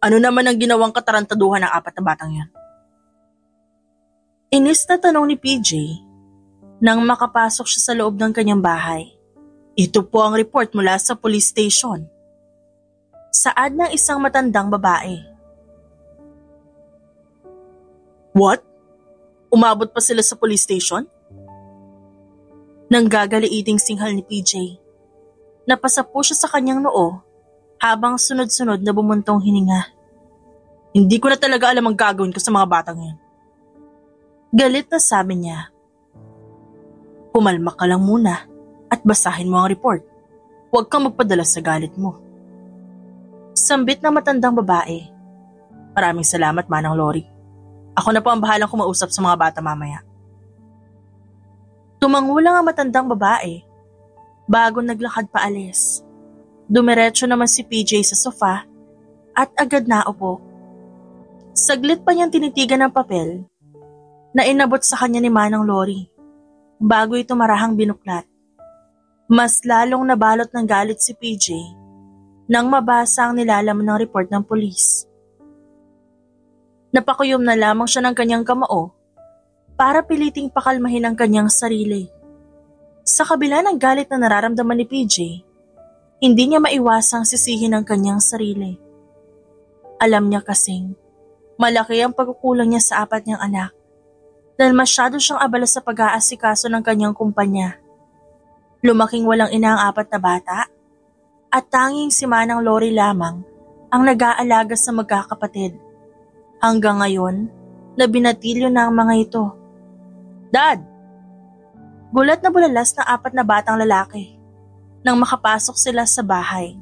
Ano naman ang ginawang katarantaduhan ng 4 na batang yan? Inis na tanong ni PJ nang makapasok siya sa loob ng kanyang bahay. Ito po ang report mula sa police station. Saad ng isang matandang babae. What? Umabot pa sila sa police station? Nang gagaliiting singhal ni PJ. Napasa po siya sa kanyang noo habang sunod-sunod na bumuntong hininga. Hindi ko na talaga alam ang gagawin ko sa mga batang yan. Galit na sabi niya. Pumalma ka lang muna at basahin mo ang report. Huwag kang magpadala sa galit mo. Sambit ng matandang babae. Maraming salamat, Manang Lori. Ako na po ang bahalang kumausap sa mga bata mamaya. Tumangulang ang matandang babae bago naglakad paalis. Dumiretso naman si PJ sa sofa at agad naupo. Saglit pa niyang tinitigan ang papel na inabot sa kanya ni Manang Lori bago ito marahang binuklat. Mas lalong nabalot ng galit si PJ nang mabasa ang nilalaman ng report ng pulis. Napakuyom na lamang siya ng kanyang kamao para piliting pakalmahin ang kanyang sarili. Sa kabila ng galit na nararamdaman ni PJ, hindi niya maiwasang sisihin ang kanyang sarili. Alam niya kasing malaki ang pagkukulang niya sa 4 niyang anak dahil masyado siyang abala sa pag-aasikaso ng kanyang kumpanya. Lumaking walang ina ang 4 na bata at tanging si Manang Lori lamang ang nag-aalaga sa magkakapatid. Hanggang ngayon na binatilyo na ang mga ito. Dad! Gulat na bulalas ng 4 na batang lalaki nang makapasok sila sa bahay.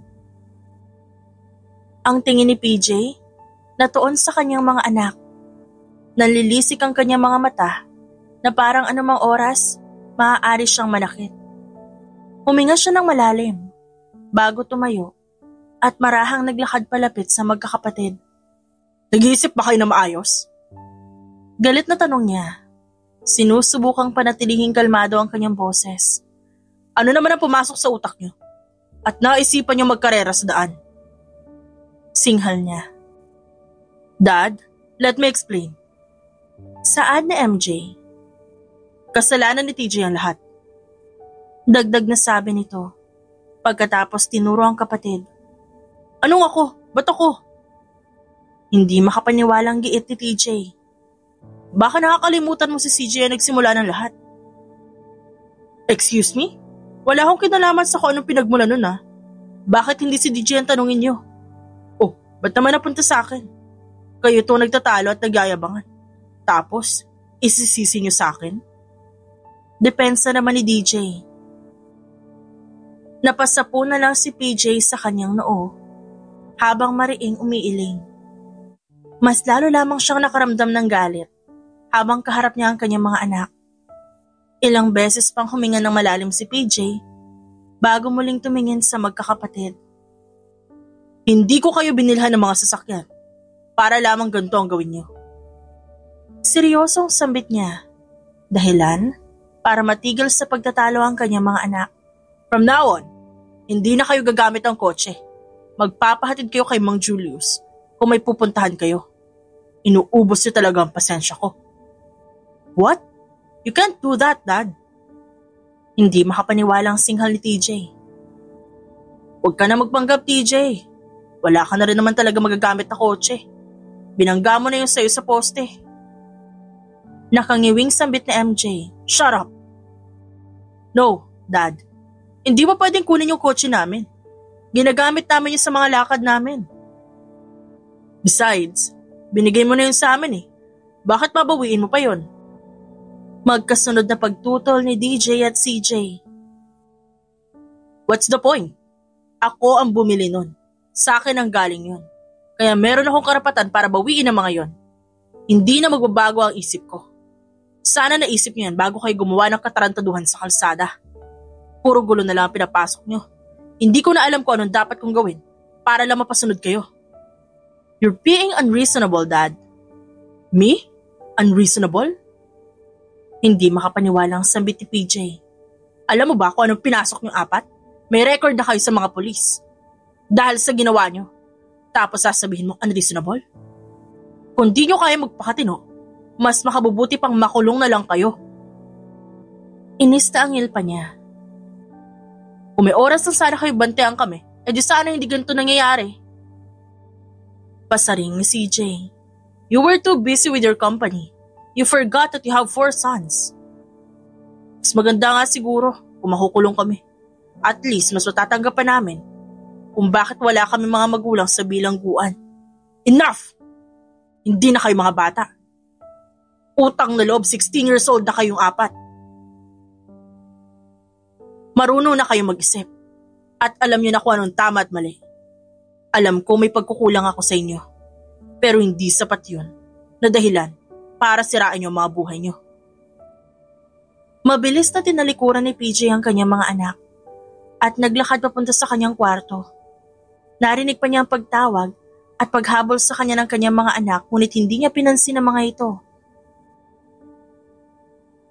Ang tingin ni PJ natuon sa kanyang mga anak. Nanlilisik ang kanyang mga mata na parang anumang oras maaari siyang manakit. Huminga siya ng malalim bago tumayo at marahang naglakad palapit sa magkakapatid. Nag-iisip ba kayo na maayos? Galit na tanong niya. Sinusubukang panatilihing kalmado ang kanyang boses. Ano naman ang pumasok sa utak niyo? At naisipan niyo magkarera sa daan? Singhal niya. Dad, let me explain. Saad ni MJ. Kasalanan ni TJ ang lahat. Dagdag na sabi nito. Pagkatapos tinuro ang kapatid. Anong ako? Ba't ako? Hindi makapaniwalang giit ni TJ. Baka nakakalimutan mo si CJ ang nagsimula ng lahat. Excuse me? Wala akong kinalaman sa kung anong pinagmula nun ah. Bakit hindi si DJ ang tanungin niyo? Oh, ba't naman napunta sa akin? Kayo to nagtatalo at nagyayabangan. Tapos, isisisi niyo sa akin? Depensa naman ni DJ. Napasapo na lang si PJ sa kanyang noo habang mariing umiiling. Mas lalo lamang siyang nakaramdam ng galit habang kaharap niya ang kanyang mga anak. Ilang beses pang huminga ng malalim si PJ bago muling tumingin sa magkakapatid. Hindi ko kayo binilhan ng mga sasakyan para lamang ganito ang gawin niyo. Seryosong sambit niya. Dahilan para matigil sa pagtatalo ang kanyang mga anak. From now on, hindi na kayo gagamit ng kotse. Magpapahatid kayo kay Mang Julius kung may pupuntahan kayo. Inuubos niyo talaga ang pasensya ko. What? You can't do that, Dad. Hindi makapaniwalang singhal ni TJ. Huwag ka na magpanggap, TJ. Wala ka na rin naman talaga magagamit na kotse. Binangga mo na yung sayo sa poste. Nakangiwing sambit ni MJ. Shut up. No, Dad. Hindi mo pwedeng kunin yung kotse namin. Ginagamit namin yun sa mga lakad namin. Besides, binigay mo na yun sa amin eh. Bakit babawiin mo pa yun? Magkasunod na pagtutol ni DJ at CJ. What's the point? Ako ang bumili nun. Sa akin ang galing yun. Kaya meron akong karapatan para bawiin ang mga yon. Hindi na magbabago ang isip ko. Sana naisip niyo yan bago kayo gumawa ng katarantaduhan sa kalsada. Puro gulo na lang ang pinapasok niyo. Hindi ko na alam kung anong dapat kong gawin para lang mapasunod kayo. You're being unreasonable, Dad. Me? Unreasonable? Hindi makapaniwalang sambit ni PJ. Alam mo ba kung anong pinasok niyong 4? May record na kayo sa mga pulis. Dahil sa ginawa niyo. Tapos sasabihin mo unreasonable? Kung di nyo kaya magpakatino, mas makabubuti pang makulong na lang kayo. Inista ang pa niya. Kung may oras na sana kayo bantayan kami, di sana hindi ganito nangyayari. Pasaring ni CJ. You were too busy with your company. You forgot that you have 4 sons. Mas maganda nga siguro kung makukulong kami. At least mas matatanggap pa namin kung bakit wala kami mga magulang sa bilangguan. Enough! Hindi na kayo mga bata. Utang na loob, 16 years old na kayong 4. Marunong na kayo mag-isip. At alam niyo na kung anong tama at mali. Alam ko may pagkukulang ako sa inyo. Pero hindi sapat yun na dahilan para sirain niyo ang mga buhay niyo. Mabilis na tinalikuran ni PJ ang kanyang mga anak at naglakad papunta sa kanyang kwarto. Narinig pa niya ang pagtawag at paghabol sa kanya ng kanyang mga anak, ngunit hindi niya pinansin ang mga ito.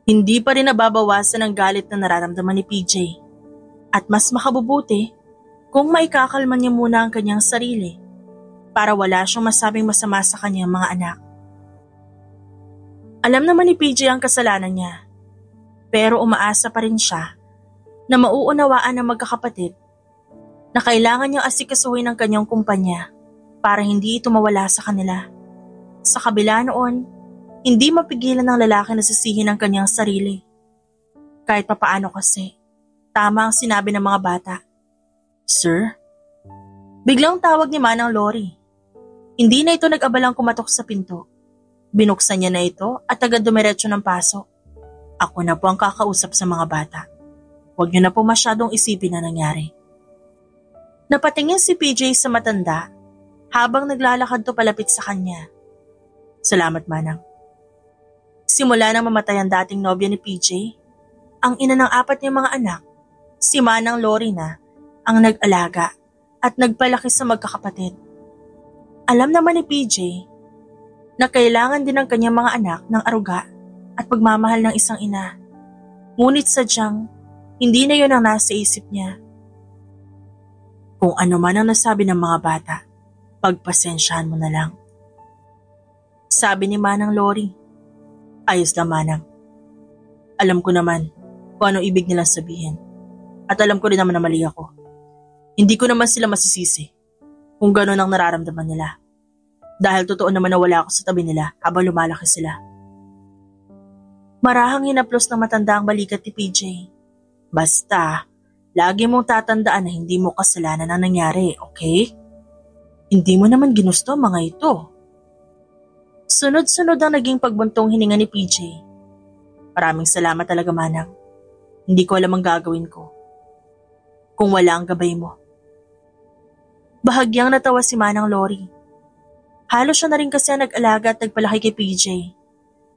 Hindi pa rin nababawasan ang galit na nararamdaman ni PJ at mas makabubuti kung maikakalman niya muna ang kanyang sarili para wala siyang masabing masama sa kanyang mga anak. Alam naman ni PJ ang kasalanan niya, pero umaasa pa rin siya na mauunawaan ng magkakapatid na kailangan niyang asikasuhin ang kanyang kumpanya para hindi ito mawala sa kanila. Sa kabila noon, hindi mapigilan ng lalaki na sisihin ang kanyang sarili. Kahit papaano kasi, tama ang sinabi ng mga bata. Sir? Biglang tawag ni Manang Lori. Hindi na ito nag-abalang kumatok sa pinto. Binuksan niya na ito at agad dumiretso ng pasok. Ako na po ang kakausap sa mga bata. Huwag niyo na po masyadong isipin na nangyari. Napatingin si PJ sa matanda habang naglalakad to palapit sa kanya. Salamat, Manang. Simula nang mamatay ang dating nobya ni PJ, ang ina ng 4 niyang mga anak, si Manang Lori na, ang nag-alaga at nagpalaki sa magkakapatid. Alam naman ni PJ na kailangan din ng kanyang mga anak ng aruga at pagmamahal ng isang ina. Ngunit sadyang, hindi na yun ang nasa isip niya. Kung ano man ang nasabi ng mga bata, pagpasensyahan mo na lang. Sabi ni Manang Lori. Ayos na, Manang. Alam ko naman kung ano ibig nilang sabihin. At alam ko rin naman na mali ako. Hindi ko naman sila masisisi kung gano'n ang nararamdaman nila. Dahil totoo naman na wala ako sa tabi nila habang lumalaki sila. Marahang hinaplos ng matanda ang balikat ni PJ. Basta, lagi mong tatandaan na hindi mo kasalanan ang nangyari, okay? Hindi mo naman ginusto ang mga ito. Sunod-sunod ang naging pagbuntong hininga ni PJ. Maraming salamat talaga, Manang. Hindi ko alam ang gagawin ko kung wala ang gabay mo. Bahagyang natawa si Manang Lori. Halos siya na rin kasi ang nag-alaga at nagpalaki kay PJ.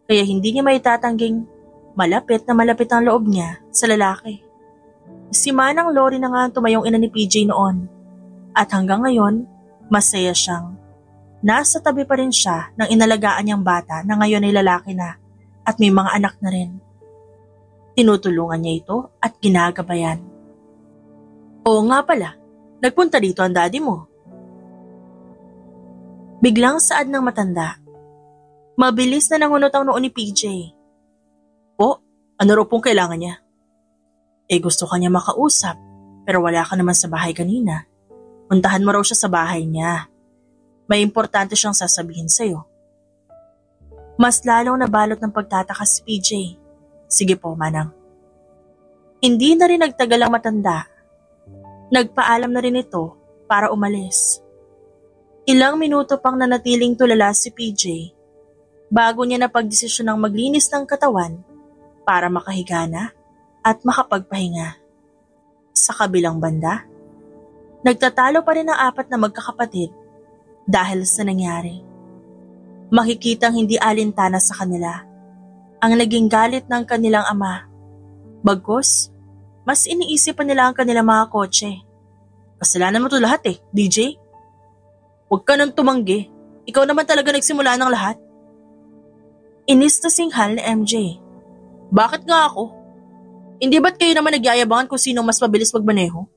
Kaya hindi niya maitatangging malapit ang loob niya sa lalaki. Si Manang Lori na nga ang tumayong ina ni PJ noon. At hanggang ngayon, masaya siyang nasa tabi pa rin siya ng inalagaan niyang bata na ngayon ay lalaki na at may mga anak na rin. Tinutulungan niya ito at ginagabayan. Oo nga pala, nagpunta dito ang daddy mo. Biglang saad ng matanda. Mabilis na nangunot ang noo ni PJ. Po, ano raw pong kailangan niya? Gusto ka niya makausap, pero wala ka naman sa bahay kanina. Puntahan mo raw siya sa bahay niya. May importante siyang sasabihin sa'yo. Mas lalong nabalot ng pagtataka si PJ. Sige po, Manang. Hindi na rin nagtagal ang matanda. Nagpaalam na rin ito para umalis. Ilang minuto pang nanatiling tulala si PJ bago niya napagdesisyon ng maglinis ng katawan para makahiga na at makapagpahinga. Sa kabilang banda, nagtatalo pa rin ang 4 na magkakapatid dahil sa nangyari. Makikitang hindi alintana sa kanila ang naging galit ng kanilang ama. Bagkus, mas iniisip pa nila ang kanilang mga kotse. Kasalanan mo to lahat DJ. Huwag ka nang tumanggi. Ikaw naman talaga nagsimula ng lahat. Inis na singhal ni MJ. Bakit nga ako? Hindi ba't kayo naman nagyayabangan kung sino mas mabilis magmaneho?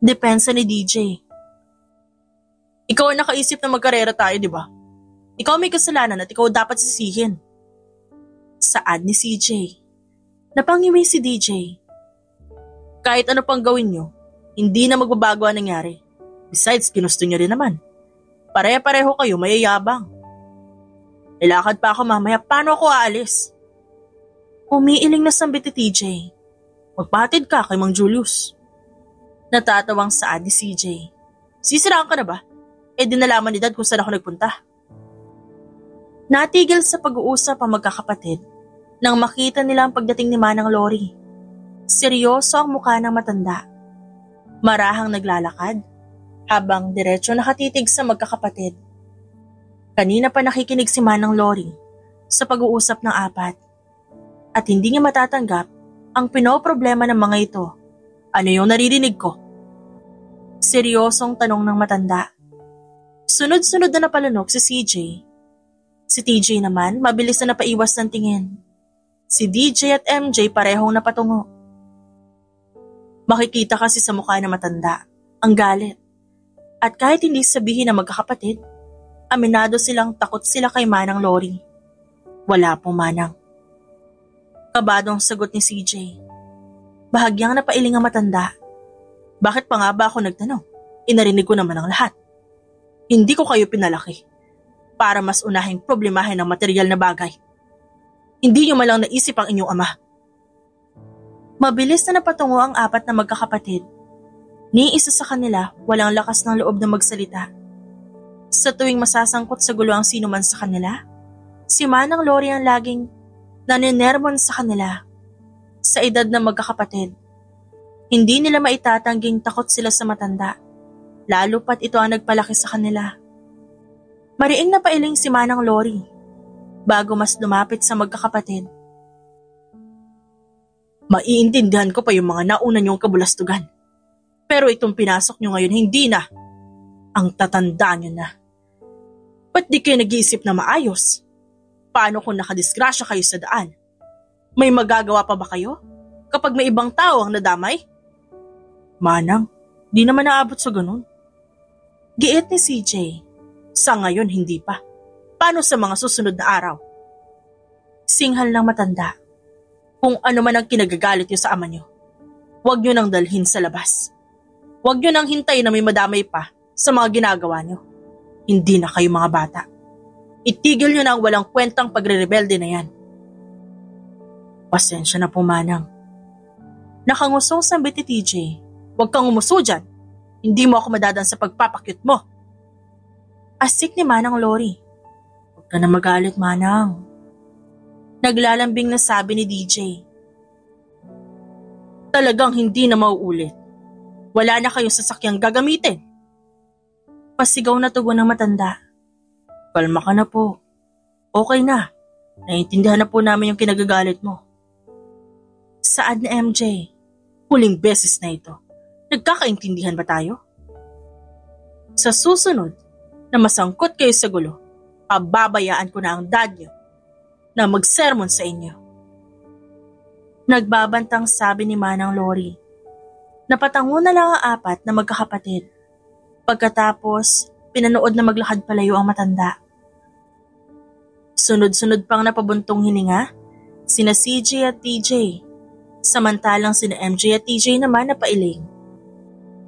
Depensa ni DJ. Ikaw ang nakaisip na magkarera tayo, di ba? Ikaw may kasalanan at ikaw dapat sisihin. Saad ni CJ. Napangiwi si DJ. Kahit ano pang gawin nyo, hindi na magbabago ang nangyari. Besides, ginusto nyo rin naman. Pare-pareho kayo mayayabang. Nilakad pa ako mamaya, paano ako aalis? Umiiling na sambit ni TJ. Magpahatid ka kay Mang Julius. Natatawang saad ni CJ. Sisiraan ka na ba? Dinalaman ni Dad kung saan ako nagpunta. Natigil sa pag-uusap ang magkakapatid nang makita nila ang pagdating ni Manang Lori. Seryoso ang mukha ng matanda. Marahang naglalakad habang diretso nakatitig sa magkakapatid. Kanina pa nakikinig si Manang Lori sa pag-uusap ng apat at hindi niya matatanggap ang pinoproblema ng mga ito. Ano yung naririnig ko? Seryosong tanong ng matanda. Sunod-sunod na napalunok si CJ. Si TJ naman mabilis na napaiwas ng tingin. Si DJ at MJ parehong napatungo. Makikita kasi sa mukha ng matanda ang galit. At kahit hindi sabihin na magkakapatid, aminado silang takot sila kay Manang Lori. Wala pong manang. Kabadong sagot ni CJ. Bahagyang napailing ang matanda. Bakit pa nga ba ako nagtanong? Inarinig ko naman ang lahat. Hindi ko kayo pinalaki para mas unahing problemahin ang material na bagay. Hindi niyo malang naisip ang inyong ama. Mabilis na napatungo ang apat na magkakapatid. Ni isa sa kanila walang lakas ng loob na magsalita. Sa tuwing masasangkot sa gulo ang sino man sa kanila, si Manang Lori ang laging naninermon sa kanila. Sa edad ng magkakapatid, hindi nila maitatangging takot sila sa matanda, lalo pat ito ang nagpalaki sa kanila. Mariing napailing si Manang Lori bago mas lumapit sa magkakapatid. Maiintindihan ko pa yung mga nauna niyong kabulastugan. Pero itong pinasok niyo ngayon hindi na. Ang tatanda niyo na. Ba't di kayo nag-iisip na maayos? Paano kung nakadisgrasya kayo sa daan? May magagawa pa ba kayo? Kapag may ibang tao ang nadamay? Manang, di naman naabot sa ganun. Giit ni CJ. Sa ngayon hindi pa. Paano sa mga susunod na araw? Singhal ng matanda. Kung ano man ang kinagagalit niyo sa ama niyo, huwag niyo nang dalhin sa labas. Huwag niyo nang hintayin na may madamay pa sa mga ginagawa niyo. Hindi na kayo mga bata. Itigil niyo na ang walang kwentang pagre-rebelde na yan. Pasensya na po, Manang. Nakangusong sambit ni TJ. Huwag kang umuso dyan. Hindi mo ako madadan sa pagpapakyut mo. Asik ni Manang Lori. Huwag ka na magalit, Manang. Naglalambing na sabi ni DJ. Talagang hindi na mauulit. Wala na kayong sasakyang gagamitin. Pasigaw na tugon ng matanda. Kalma ka na po. Okay na. Naiintindihan na po namin yung kinagagalit mo. Saad ni MJ. Huling beses na ito. Nagkakaintindihan ba tayo? Sa susunod na masangkot kayo sa gulo, pababayaan ko na ang dad niyo na magsermon sa inyo. Nagbabantang sabi ni Manang Lori. Napatango na lang ang apat na magkakapatid. Pagkatapos, pinanood na maglakad palayo ang matanda. Sunod-sunod pang napabuntong hininga, sina CJ at TJ. Samantalang sina MJ at TJ naman napailing.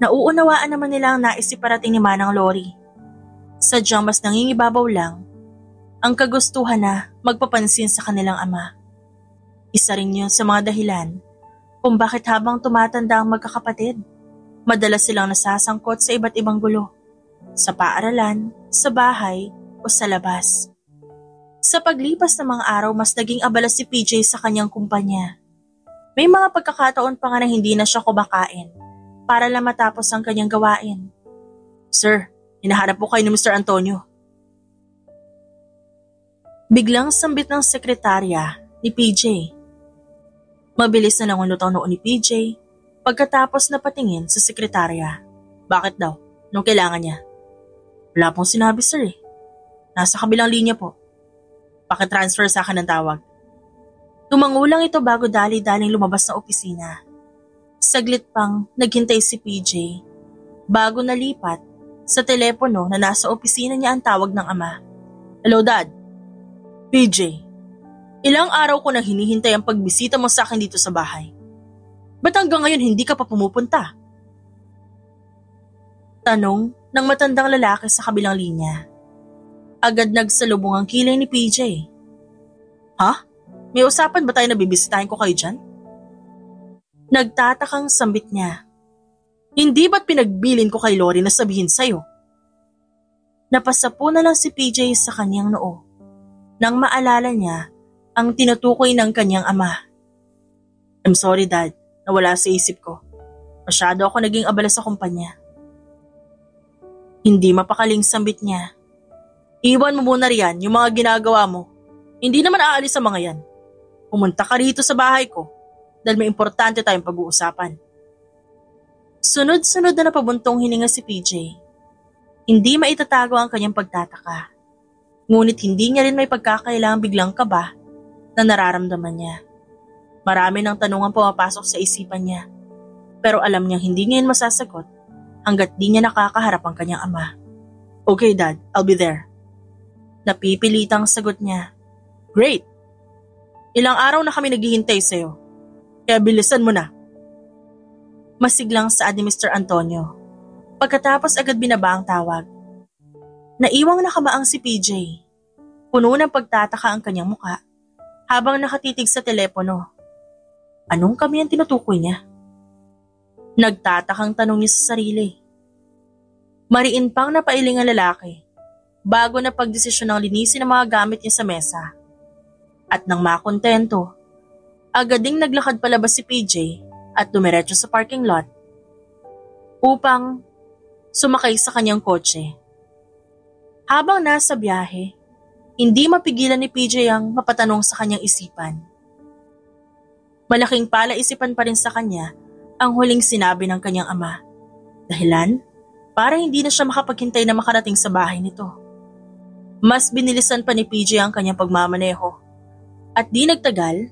Nauunawaan naman nila ang naisiparating ni Manang Lori. Sadyang mas nangingibabaw lang ang kagustuhan na magpapansin sa kanilang ama. Isa rin yun sa mga dahilan kung bakit habang tumatanda ang magkakapatid, madalas silang nasasangkot sa iba't ibang gulo, sa paaralan, sa bahay o sa labas. Sa paglipas ng mga araw, mas naging abala si PJ sa kanyang kumpanya. May mga pagkakataon pa nga na hindi na siya kumakain para lang matapos ang kanyang gawain. Sir, hinahanap po kayo ni Mr. Antonio. Biglang sambit ng sekretarya ni PJ. Mabilis na nangunot ang noo ni PJ pagkatapos napatingin sa sekretarya. Bakit daw? Anong kailangan niya? Wala pong sinabi, sir eh. Nasa kabilang linya po. Pakitransfer sa akin ng tawag. Tumangulang ito bago dali-daling lumabas ng opisina. Saglit pang naghintay si PJ bago nalipat Sa telepono na nasa opisina niya ang tawag ng ama. Hello, Dad. PJ, ilang araw ko nang hinihintay ang pagbisita mo sa akin dito sa bahay. Ba't hanggang ngayon hindi ka pa pumupunta? Tanong ng matandang lalaki sa kabilang linya. Agad nagsalubong ang kilay ni PJ. Ha? May usapan ba tayo na bibisitahin ko kayo dyan? Nagtatakang sambit niya. Hindi ba't pinagbilin ko kay Lori na sabihin sa'yo? Napasapo na lang si PJ sa kanyang noo nang maalala niya ang tinutukoy ng kanyang ama. I'm sorry, Dad. Nawala sa isip ko. Masyado ako naging abala sa kumpanya. Hindi mapakaling sambit niya. Iwan mo muna riyan yung mga ginagawa mo. Hindi naman aalis sa mga yan. Pumunta ka rito sa bahay ko dahil may importante tayong pag-uusapan. Sunod-sunod na napabuntong hininga si PJ. Hindi maitatago ang kanyang pagtataka. Ngunit hindi niya rin may pagkakailangang biglang kaba na nararamdaman niya. Marami ng tanong ang pumapasok sa isipan niya. Pero alam niyang hindi niya yun masasagot hanggat di niya nakakaharap ang kanyang ama. Okay, Dad, I'll be there. Napipilitang sagot niya. Great! Ilang araw na kami naghihintay sa'yo. Kaya bilisan mo na. Masiglang saad ni Mr. Antonio. Pagkatapos agad binaba ang tawag. Naiwang nakamaang si PJ. Puno ng pagtataka ang kanyang muka habang nakatitig sa telepono. Anong kami ang tinutukoy niya? Nagtatakang tanong niya sa sarili. Mariin pang napailing ang lalaki bago na pagdesisyon ng linisin ang mga gamit niya sa mesa. At nang makontento, agad ding naglakad palabas si PJ at dumiretso sa parking lot upang sumakay sa kanyang kotse. Habang nasa biyahe, hindi mapigilan ni PJ ang mapatanong sa kanyang isipan. Malaking palaisipan pa rin sa kanya ang huling sinabi ng kanyang ama. Dahilan, para hindi na siya makapaghintay na makarating sa bahay nito. Mas binilisan pa ni PJ ang kanyang pagmamaneho. At di nagtagal,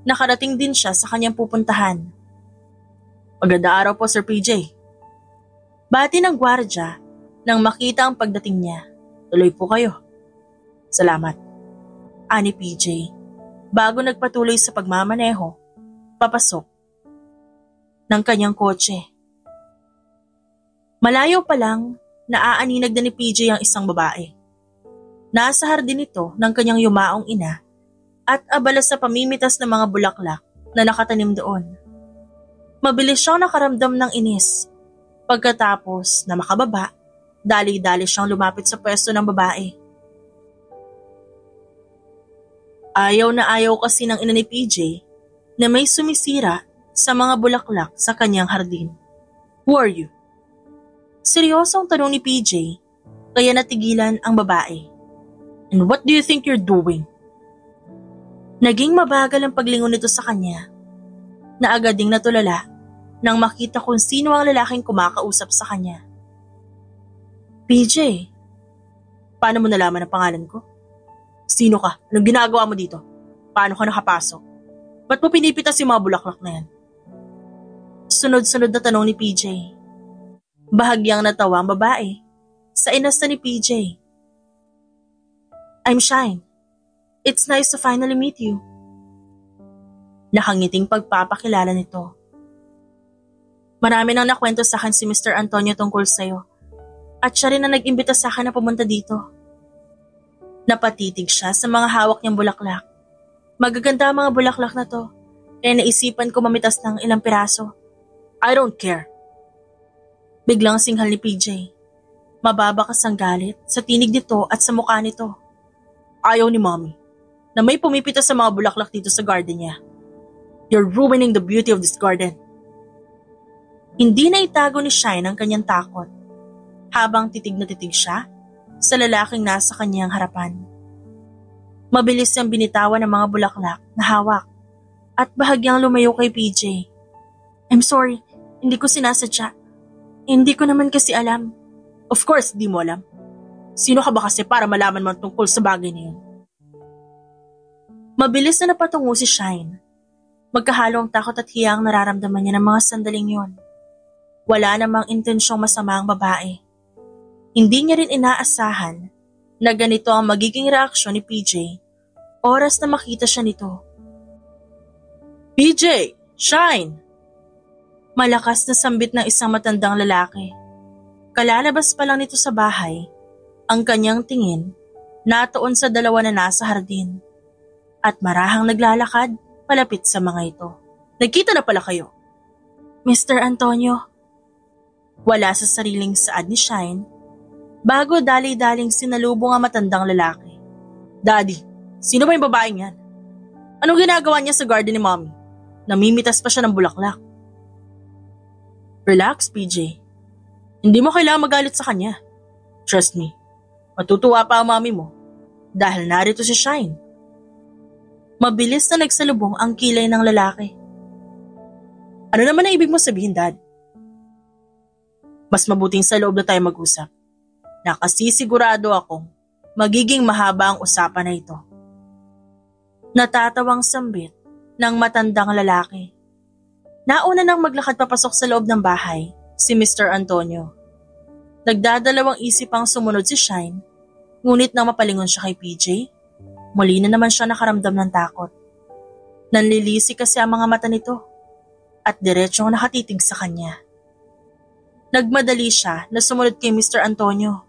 nakarating din siya sa kanyang pupuntahan. Magandang araw po, Sir PJ. Bati ng gwardya nang makita ang pagdating niya. Tuloy po kayo. Salamat. Ani PJ, bago nagpatuloy sa pagmamaneho, papasok ng kanyang kotse. Malayo pa lang, naaaninag na ni PJ ang isang babae. Nasa hardin ito ng kanyang yumaong ina at abala sa pamimitas ng mga bulaklak na nakatanim doon. Mabilis siyang nakaramdam ng inis. Pagkatapos na makababa, dali-dali siyang lumapit sa pwesto ng babae. Ayaw na ayaw kasi ng ina ni PJ na may sumisira sa mga bulaklak sa kanyang hardin. Who are you? Seryosong tanong ni PJ, kaya natigilan ang babae. And what do you think you're doing? Naging mabagal ang paglingon nito sa kanya, na agad ding natulala nang makita kung sino ang lalaking kumakausap sa kanya. PJ, paano mo nalaman ang pangalan ko? Sino ka? Anong ginagawa mo dito? Paano ka nakapasok? Ba't mo pinipitas yung mga bulaklak na yan? Sunod-sunod na tanong ni PJ. Bahagyang natawa ang babae sa inasta ni PJ. I'm Shine. It's nice to finally meet you. Nakangiting pagpapakilala nito. Marami nang nakwento sa akin si Mr. Antonio tungkol sa'yo at siya rin ang nag-imbita sa akin na pumunta dito. Napatitig siya sa mga hawak niyang bulaklak. Magaganda ang mga bulaklak na to, kaya naisipan ko mamitas ng ilang piraso. I don't care. Biglang singhal ni PJ. Mababakas ang galit sa tinig nito at sa mukha nito. Ayaw ni Mommy na may pumipitas sa mga bulaklak dito sa garden niya. You're ruining the beauty of this garden. Hindi na itago ni Shine ang kanyang takot habang titig na titig siya sa lalaking nasa kanyang harapan. Mabilis siyang binitawan ng mga bulaklak na hawak at bahagyang lumayo kay PJ. I'm sorry, hindi ko sinasadya. Hindi ko naman kasi alam. Of course, di mo alam. Sino ka ba kasi para malaman mo tungkol sa bagay na yun? Mabilis na napatungo si Shine. Magkahalo ang takot at hiya ang nararamdaman niya ng mga sandaling yun. Wala namang intensyong masama ang babae. Hindi niya rin inaasahan na ganito ang magiging reaksyon ni PJ oras na makita siya nito. PJ! Shine! Malakas na sambit ng isang matandang lalaki. Kalalabas pa lang nito sa bahay, ang kanyang tingin natuon sa dalawa na nasa hardin at marahang naglalakad palapit sa mga ito. Nagkita na pala kayo. Mr. Antonio. Wala sa sariling saad ni Shine bago dali-daling sinalubong ang matandang lalaki. Daddy, sino ba yung babaeng yan? Anong ginagawa niya sa garden ni Mommy? Namimitas pa siya ng bulaklak. Relax, PJ. Hindi mo kailangan magalit sa kanya. Trust me, matutuwa pa ang Mommy mo dahil narito si Shine. Mabilis na nagsalubong ang kilay ng lalaki. Ano naman ang ibig mo sabihin, Dad? Mas mabuting sa loob na tayo mag-usap. Nakasisigurado akong magiging mahaba ang usapan na ito. Natatawang sambit ng matandang lalaki. Nauna nang maglakad papasok sa loob ng bahay si Mr. Antonio. Nagdadalawang isip ang sumunod si Shine, ngunit nang mapalingon siya kay PJ, muli na naman siya nakaramdam ng takot. Nanlilisi kasi ang mga mata nito at diretsong nakatitig sa kanya. Nagmadali siya na sumunod kay Mr. Antonio.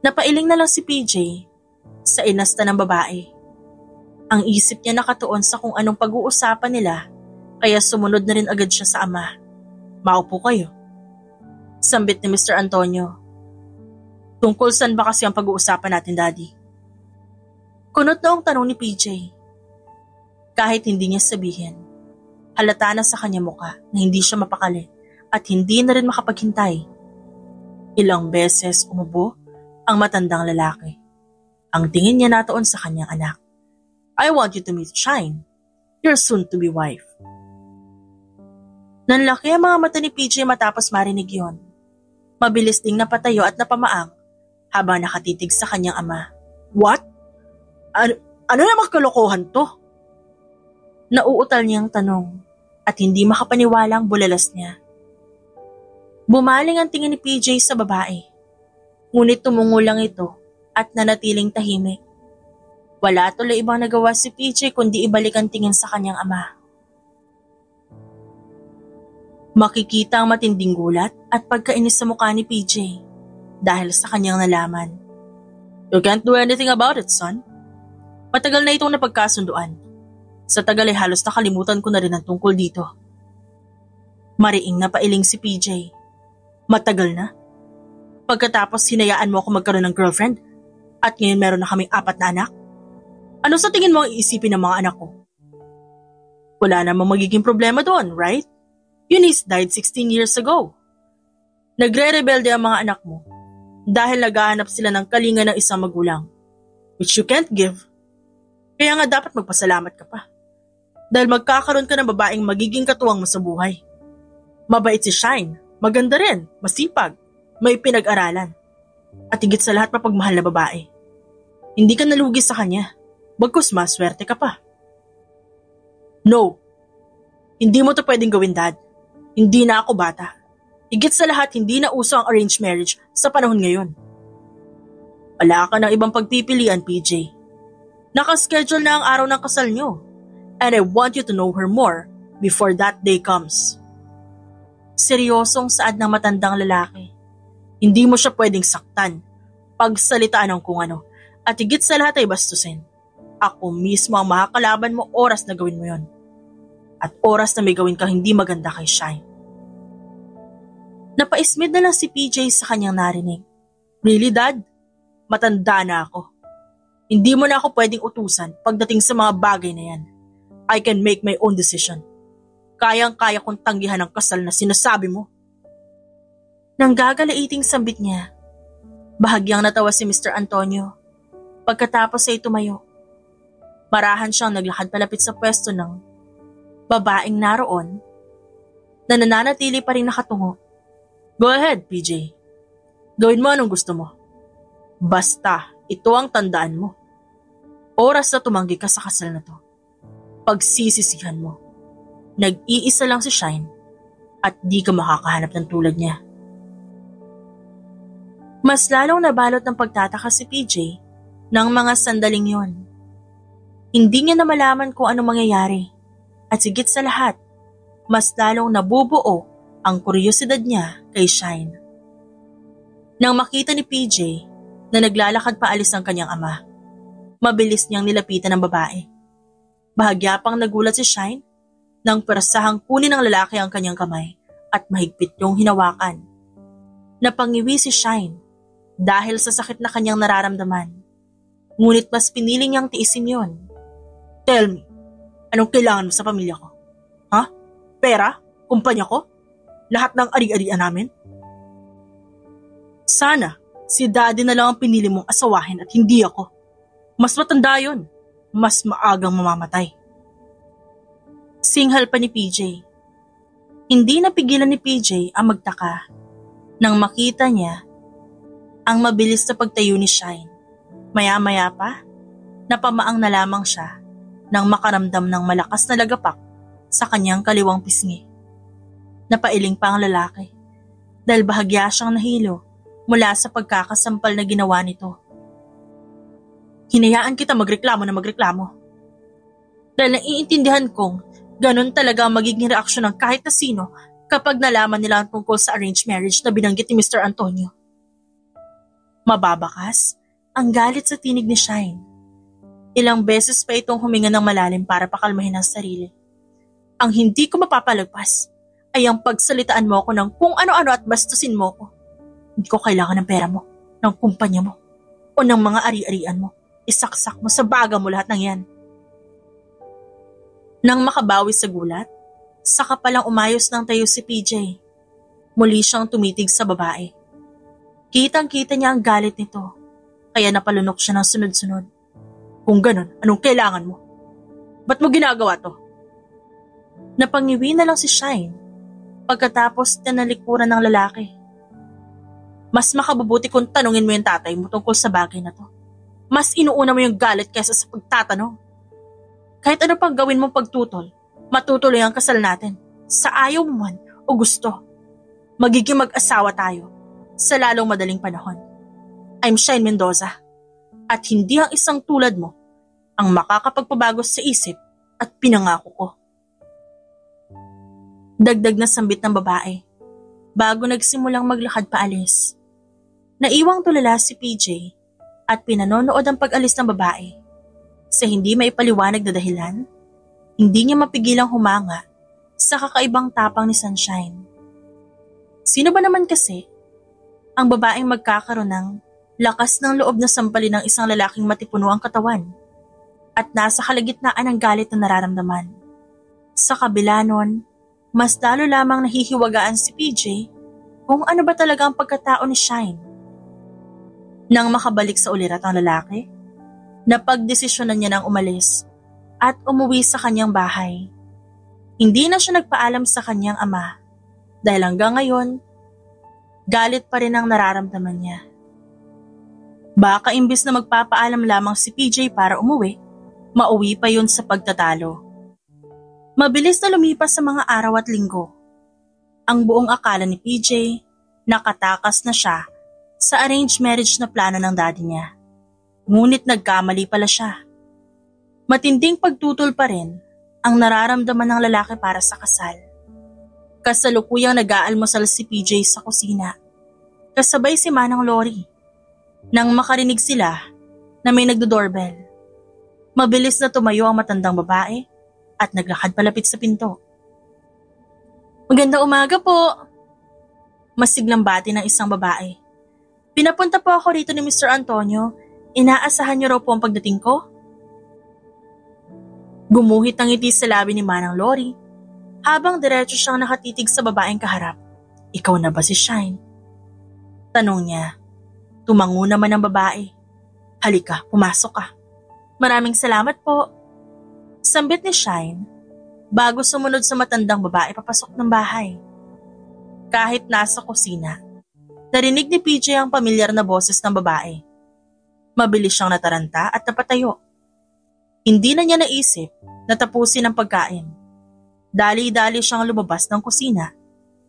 Napailing na lang si PJ sa inasta ng babae. Ang isip niya nakatuon sa kung anong pag-uusapan nila kaya sumunod na rin agad siya sa ama. Maupo kayo. Sambit ni Mr. Antonio. Tungkol saan ba kasi ang pag-uusapan natin, Daddy? Kunot na ang tanong ni PJ. Kahit hindi niya sabihin, halata na sa kanya muka na hindi siya mapakali at hindi na rin makapaghintay. Ilang beses umubo ang matandang lalaki. Ang tingin niya natuon sa kanyang anak. I want you to meet Shine, your soon-to-be wife. Nanlaki ang mga mata ni PJ matapos marinig yon. Mabilis ding napatayo at napamaang habang nakatitig sa kanyang ama. What? Ano namang kalokohan to? Nauutal niyang tanong at hindi makapaniwalang bulalas niya. Bumaling ang tingin ni PJ sa babae. Ngunit tumungo lang ito at nanatiling tahimik. Wala tuloy ibang nagawa si PJ kundi ibalik ang tingin sa kanyang ama. Makikita ang matinding gulat at pagkainis sa mukha ni PJ dahil sa kanyang nalaman. You can't do anything about it, son. Matagal na itong napagkasunduan. Sa tagal ay halos nakalimutan ko na rin ang tungkol dito. Mariing na pailing si PJ. Matagal na? Pagkatapos hinayaan mo ako magkaroon ng girlfriend at ngayon meron na kaming 4 na anak? Ano sa tingin mo ang iisipin ng mga anak ko? Wala namang magiging problema doon, right? Eunice died 16 years ago. Nagre-rebelde ang mga anak mo dahil naghahanap sila ng kalinga ng isang magulang, which you can't give. Kaya nga dapat magpasalamat ka pa. Dahil magkakaroon ka ng babaeng magiging katuwang mo sa buhay. Mabait si Shine, maganda rin, masipag, may pinag-aralan. At higit sa lahat mapagmahal na babae. Hindi ka nalugi sa kanya, bagkus maswerte ka pa. No, hindi mo to pwedeng gawin, Dad. Hindi na ako bata. Higit sa lahat, hindi na uso ang arranged marriage sa panahon ngayon. Wala ka ng ibang pagpipilian, PJ. Nakaschedule na ang araw ng kasal niyo. And I want you to know her more before that day comes. Seryosong saad ng matandang lalaki. Hindi mo siya pwedeng saktan, pagsalitaan ng kung ano, at higit sa lahat ay bastusin. Ako mismo ang makakalaban mo oras na gawin mo yon. At oras na may gawin ka hindi maganda kay Shine. Napaismid na lang si PJ sa kanyang narinig. Really, Dad? Matanda na ako. Hindi mo na ako pwedeng utusan pagdating sa mga bagay na yan. I can make my own decision. Kayang-kaya kong tanggihan ang kasal na sinasabi mo. Nang gagalaiting sambit niya, bahagyang natawa si Mr. Antonio. Pagkatapos ay tumayo. Marahan siyang naglakad palapit sa pwesto ng babaeng naroon na nananatili pa rin nakatungo. Go ahead, PJ. Gawin mo anong gusto mo. Basta, ito ang tandaan mo. Oras na tumanggi ka sa kasal na to. Pagsisisihan mo. Nag-iisa lang si Shine at di ka makakahanap ng tulad niya. Mas lalong nabalot ng pagtataka si PJ ng mga sandaling yon. Hindi niya na malaman kung ano mangyayari. At sigit sa lahat, mas lalong nabubuo ang kuryosidad niya kay Shine. Nang makita ni PJ na naglalakad paalis ang kanyang ama, mabilis niyang nilapitan ng babae. Bahagya pang nagulat si Shine nang persahang kunin ng lalaki ang kanyang kamay at mahigpit niyong hinawakan. Napangiwi si Shine dahil sa sakit na kanyang nararamdaman. Ngunit mas pinili niyang tiisin yon. Tell me, anong kailangan mo sa pamilya ko? Ha? Pera? Kumpanya ko? Lahat ng ari-arian namin? Sana, si daddy na lang ang pinili mong asawahin at hindi ako. Mas matanda yon. Mas maagang mamamatay. Singhal pa ni PJ. Hindi napigilan ni PJ ang magtaka nang makita niya ang mabilis na pagtayo ni Shine. Maya-maya pa, napamaang na lamang siya nang makaramdam ng malakas na lagapak sa kanyang kaliwang pisngi. Napailing pa ang lalaki dahil bahagya siyang nahilo mula sa pagkakasampal na ginawa nito. Hinayaan kita magreklamo na magreklamo. Dahil naiintindihan kong ganun talaga ang magiging reaksyon ng kahit na sino kapag nalaman nila ang tungkol sa arranged marriage na binanggit ni Mr. Antonio. Mababakas ang galit sa tinig ni Shine. Ilang beses pa itong huminga ng malalim para pakalmahin ang sarili. Ang hindi ko mapapalagpas ay ang pagsalitaan mo ako ng kung ano-ano at bastusin mo ko. Hindi ko kailangan ng pera mo, ng kumpanya mo, o ng mga ari-arian mo. Isaksak mo sa baga mo lahat ng yan. Nang makabawi sa gulat, saka palang umayos ng tayo si PJ. Muli siyang tumitig sa babae. Kitang-kita niya ang galit nito, kaya napalunok siya ng sunod-sunod. Kung ganun, anong kailangan mo? Ba't mo ginagawa to? Napangiwi na lang si Shine pagkatapos tinalikuran ng lalaki. Mas makabubuti kung tanungin mo yung tatay mo tungkol sa bagay na to. Mas inuuna mo yung galit kaysa sa pagtatanong. Kahit ano pang gawin mong pagtutol, matutuloy ang kasal natin. Sa ayaw mo man o gusto. Magiging mag-asawa tayo sa lalong madaling panahon. I'm Shine Mendoza at hindi ang isang tulad mo ang makakapagpabago sa isip at pinangako ko. Dagdag na sambit ng babae bago nagsimulang maglakad paalis. Naiwang tulala si PJ at pinanonood ang pag-alis ng babae. Sa hindi maipaliwanag na dahilan, hindi niya mapigilang humanga sa kakaibang tapang ni Sunshine. Sino ba naman kasi ang babaeng magkakaroon ng lakas ng loob na sampalin ng isang lalaking matipuno ang katawan at nasa kalagitnaan ng galit na nararamdaman? Sa kabila nun, mas lalo lamang nahihiwagaan si PJ kung ano ba talaga ang pagkatao ni Shine. Nang makabalik sa ulirat ang lalaki, napagdesisyonan niya nang umalis at umuwi sa kanyang bahay. Hindi na siya nagpaalam sa kanyang ama dahil hanggang ngayon, galit pa rin ang nararamdaman niya. Baka imbis na magpapaalam lamang si PJ para umuwi, mauwi pa yun sa pagtatalo. Mabilis na lumipas sa mga araw at linggo. Ang buong akala ni PJ, nakatakas na siya sa arranged marriage na plano ng daddy niya. Ngunit nagkamali pala siya. Matinding pagtutol pa rin ang nararamdaman ng lalaki para sa kasal. Kasalukuyang nag-aalmusal si PJ sa kusina. Kasabay si Manang Lori. Nang makarinig sila na may nagdo-doorbell, mabilis na tumayo ang matandang babae at naglakad palapit sa pinto. Magandang umaga po! Masiglang bati ng isang babae. Pinapunta po ako rito ni Mr. Antonio. Inaasahan niyo raw po ang pagdating ko? Gumuhit ang ngiti sa labi ni Manang Lori habang diretso siyang nakatitig sa babaeng kaharap. Ikaw na ba si Shine? Tanong niya. Tumango naman ang babae. Halika, pumasok ka. Maraming salamat po. Sambit ni Shine bago sumunod sa matandang babae papasok ng bahay. Kahit nasa kusina, narinig ni PJ ang pamilyar na boses ng babae. Mabilis siyang nataranta at napatayo. Hindi na niya naisip na tapusin ang pagkain. Dali-dali siyang lumabas ng kusina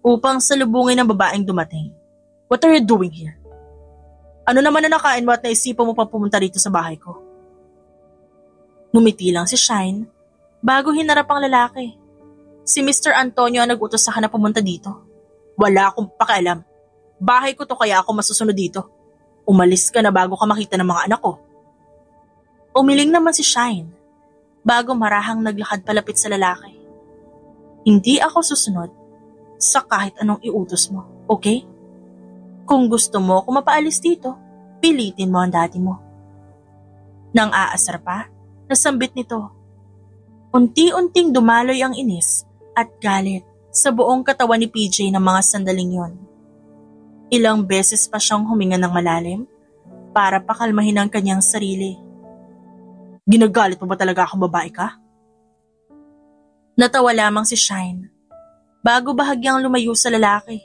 upang salubungin ang babaeng dumating. What are you doing here? Ano naman na nakain mo at naisipan mo pa pumunta dito sa bahay ko? Ngumiti lang si Shine bago hinarap ang lalaki. Si Mr. Antonio ang nag-utos sa akin na pumunta dito. Wala akong pakialam. Bahay ko to kaya ako masusunod dito. Umalis ka na bago ka makita ng mga anak ko. Umiling naman si Shine bago marahang naglakad palapit sa lalaki. Hindi ako susunod sa kahit anong iutos mo, okay? Kung gusto mo kung mapaalis dito, pilitin mo ang daddy mo. Nang aasar pa, nasambit nito. Unti-unting dumaloy ang inis at galit sa buong katawan ni PJ ng mga sandaling yon. Ilang beses pa siyang huminga ng malalim para pakalmahin ang kanyang sarili. Ginagalit mo ba talaga akong babae ka? Natawa lamang si Shine bago bahagyang lumayo sa lalaki.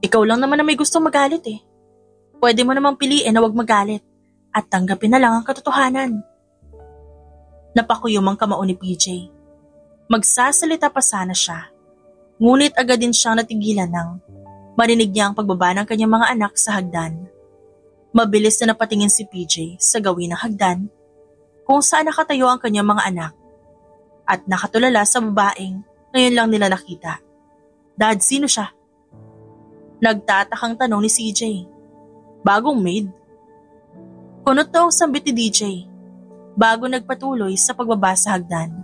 Ikaw lang naman na may gustong magalit eh. Pwede mo namang piliin na huwag magalit at tanggapin na lang ang katotohanan. Napakuyom ang kamao ni PJ. Magsasalita pa sana siya, ngunit agad din siyang natigilan nang marinig niya ang pagbaba ng kanyang mga anak sa hagdan. Mabilis na napatingin si PJ sa gawin ng hagdan kung saan nakatayo ang kanyang mga anak at nakatulala sa babaeng ngayon lang nila nakita. Dad, sino siya? Nagtatakang tanong ni CJ. Bagong maid. Kunot daw ang sambit ni DJ bago nagpatuloy sa pagbaba sa hagdan.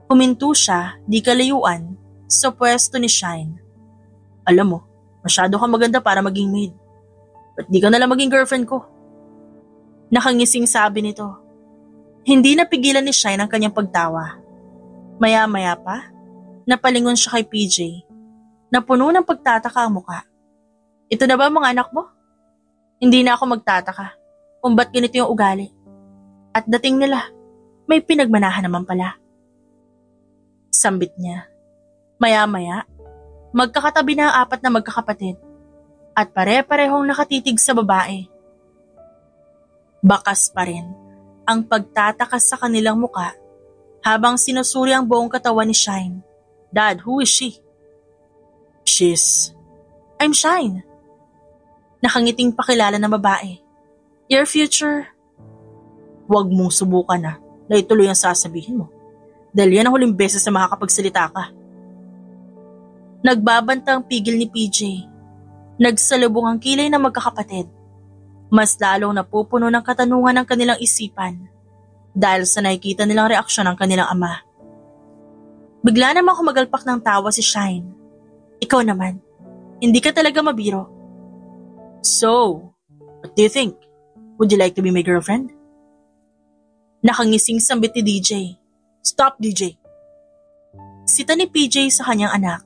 Huminto siya di kalayuan sa pwesto ni Shine. Alam mo, masyado kang maganda para maging maid. Ba't di ka nalang maging girlfriend ko? Nakangising sabi nito. Hindi napigilan ni Shine ang kanyang pagtawa. Maya-maya pa, napalingon siya kay PJ na puno ng pagtataka ang muka. Ito na ba mga anak mo? Hindi na ako magtataka kung ba't ganito yung ugali. At dating nila, may pinagmanahan naman pala. Sambit niya. Maya-maya, magkakatabi na ang apat na magkakapatid at pare-parehong nakatitig sa babae. Bakas pa rin ang pagtatakas sa kanilang muka habang sinusuri ang buong katawan ni Shine. Dad, who is she? I'm Shine. Nakangiting pakilala ng babae. Your future? Huwag mong subukan na ituloy ang sasabihin mo. Dahil yan ang huling beses na makakapagsalita ka. Nagbabantang pigil ni PJ. Nagsalubong ang kilay ng magkakapatid. Mas lalong napupuno ng katanungan ng kanilang isipan dahil sa nakikita nilang reaksyon ng kanilang ama. Bigla namang kumagalpak ng tawa si Shine. Ikaw naman, hindi ka talaga mabiro. So, what do you think? Would you like to be my girlfriend? Nakangising sambit ni DJ. Stop, DJ. Sita ni PJ sa kanyang anak.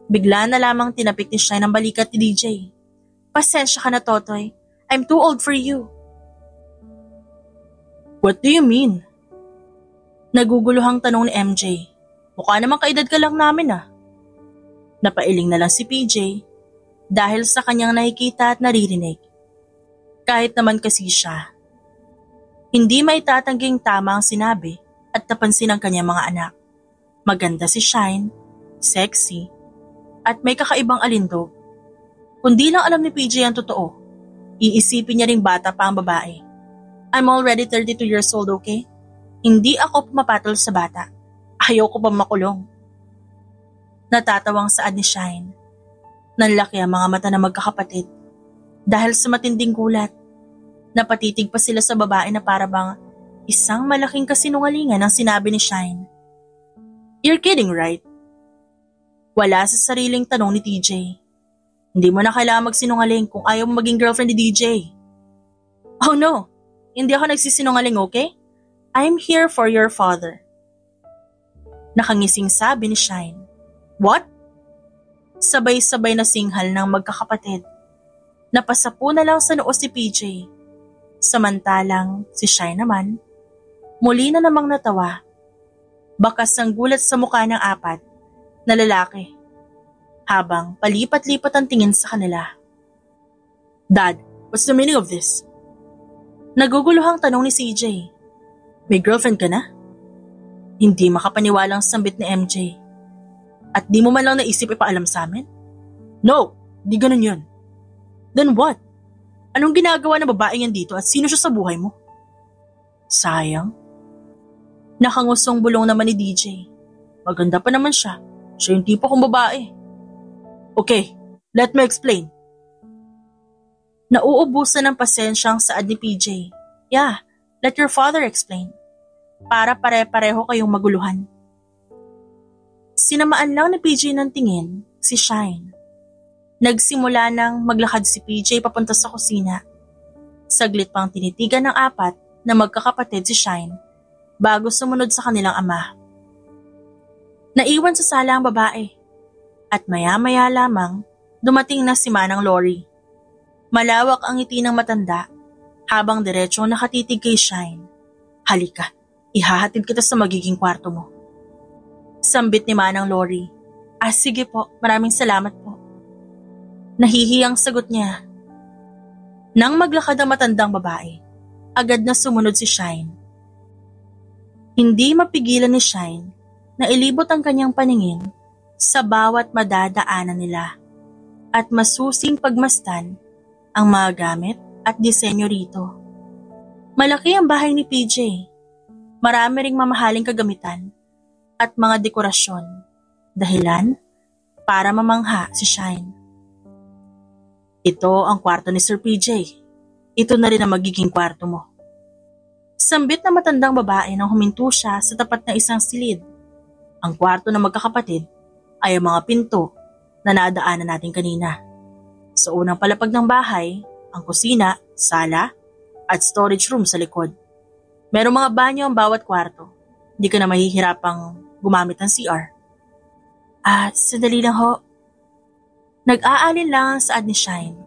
Bigla na lamang tinapik ni Shine ang balikat ni DJ. Pasensya ka na, Totoy. I'm too old for you. What do you mean? Naguguluhang tanong ni MJ. Mukha namang kaedad ka lang namin ah. Napailing na lang si PJ dahil sa kanyang nakikita at naririnig. Kahit naman kasi siya, hindi maitatangging tama ang sinabi at napansin ng kanyang mga anak. Maganda si Shine, sexy, at may kakaibang alindog. Kundi lang alam ni PJ ang totoo, iisipin niya ring bata pa ang babae. I'm already 32 years old, okay? Hindi ako pumapatol sa bata. Ayaw ko pa makulong. Natatawang saad ni Shine. Nanlaki ang mga mata ng magkakapatid. Dahil sa matinding gulat, napatitig pa sila sa babae na parabang isang malaking kasinungalingan ang sinabi ni Shine. You're kidding, right? Wala sa sariling tanong ni TJ. Hindi mo na kailangan magsinungaling kung ayaw mo maging girlfriend ni DJ. Oh no, hindi ako nagsisinungaling, okay? I'm here for your father. Nakangising sabi ni Shine. What? Sabay-sabay na singhal ng magkakapatid. Napasapo na lang sa noo si PJ. Samantalang si Shine naman, muli na namang natawa. Bakas ang gulat sa mukha ng apat na lalaki habang palipat-lipat ang tingin sa kanila. Dad, what's the meaning of this? Naguguluhang tanong ni CJ. May girlfriend ka na? Hindi makapaniwalang sambit ni MJ. At di mo man lang naisip ipaalam sa amin? No, di ganun yun. Then what? Anong ginagawa ng babaeng yan dito at sino siya sa buhay mo? Sayang. Nakangusong bulong naman ni DJ. Maganda pa naman siya. Siya yung tipo kong babae. Okay, let me explain. Nauubusan ng pasensyang saad ni PJ. Yeah, let your father explain. Para pare-pareho kayong maguluhan. Sinamaan lang ni PJ ng tingin si Shine. Nagsimula nang maglakad si PJ papunta sa kusina. Saglit pang tinitigan ng apat na magkakapatid si Shine bago sumunod sa kanilang ama. Naiwan sa sala ang babae at maya-maya lamang dumating na si Manang Lori. Malawak ang ngiti ng matanda habang diretsong nakatitig kay Shine. Halika, ihahatid kita sa magiging kwarto mo. Sambit ni Manang Lori. Sige po, maraming salamat po. Nahihiyang sagot niya. Nang maglakad ang matandang babae, agad na sumunod si Shine. Hindi mapigilan ni Shine na ilibot ang kanyang paningin sa bawat madadaanan nila at masusing pagmasdan ang mga gamit at disenyo rito. Malaki ang bahay ni PJ. Marami ring mamahaling kagamitan at mga dekorasyon. Dahilan para mamangha si Shine. Ito ang kwarto ni Sir PJ. Ito na rin ang magiging kwarto mo. Sambit na matandang babae nang huminto siya sa tapat na isang silid. Ang kwarto ng magkakapatid ay ang mga pinto na nadaanan natin kanina. Sa unang palapag ng bahay, ang kusina, sala, at storage room sa likod. Merong mga banyo ang bawat kwarto. Hindi ka na mahihirapang gumamit ng CR. Sandali lang ho. Nag-aalin lang ang saad ni Shine.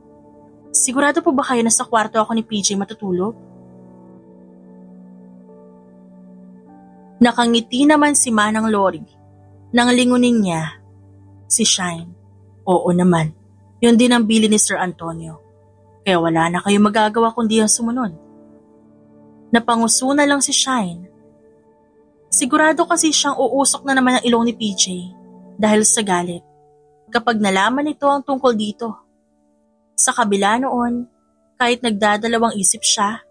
Sigurado po ba kayo na sa kwarto ako ni PJ matutulog? Nakangiti naman si Manang Lori nang lingunin niya si Shine. Oo naman, yun din ang bili ni Sir Antonio. Kaya wala na kayo magagawa kundi ang sumunod. Napanguso na lang si Shine. Sigurado kasi siyang uusok na naman ang ilong ni PJ dahil sa galit kapag nalaman nito ang tungkol dito. Sa kabila noon, kahit nagdadalawang isip siya,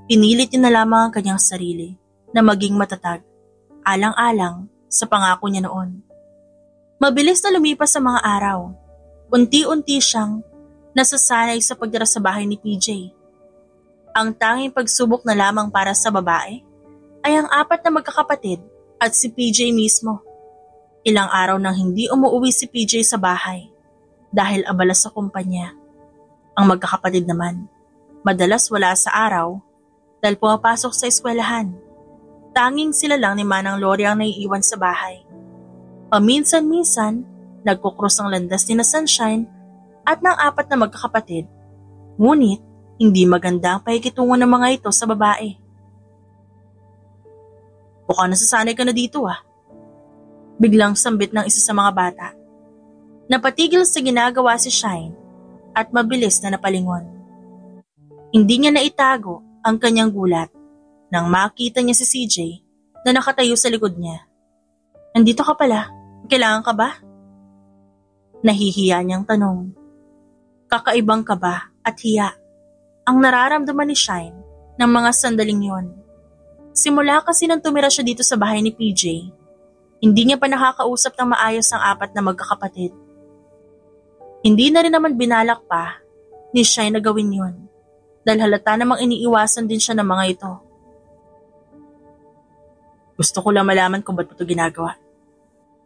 pinilit niya na lamang ang kanyang sarili na maging matatag, alang-alang sa pangako niya noon. Mabilis na lumipas sa mga araw. Unti-unti siyang nasasanay sa pagdara sa bahay ni PJ. Ang tanging pagsubok na lamang para sa babae ay ang apat na magkakapatid at si PJ mismo. Ilang araw nang hindi umuwi si PJ sa bahay dahil abala sa kumpanya. Ang magkakapatid naman, madalas wala sa araw dahil pumapasok sa eskwelahan. Tanging sila lang ni Manang Lori ang naiiwan sa bahay. Paminsan-minsan, nagkukros ang landas ni na Sunshine at ng apat na magkakapatid. Ngunit, hindi maganda ang pakikitungo ng mga ito sa babae. Mukhang nasasanay ka na dito Biglang sambit ng isa sa mga bata. Napatigil sa ginagawa si Shine at mabilis na napalingon. Hindi niya naitago ang kanyang gulat nang makita niya si CJ na nakatayo sa likod niya. Nandito ka pala, kailangan ka ba? Nahihiya niyang tanong. Kakaibang kaba at hiya ang nararamdaman ni Shine ng mga sandaling yon. Simula kasi nang tumira siya dito sa bahay ni PJ, hindi niya pa nakakausap ng maayos ang apat na magkakapatid. Hindi na rin naman binalak pa ni Shine na gawin yun dahil halata namang iniiwasan din siya ng mga ito. Gusto ko lang malaman kung ba't mo ito ginagawa.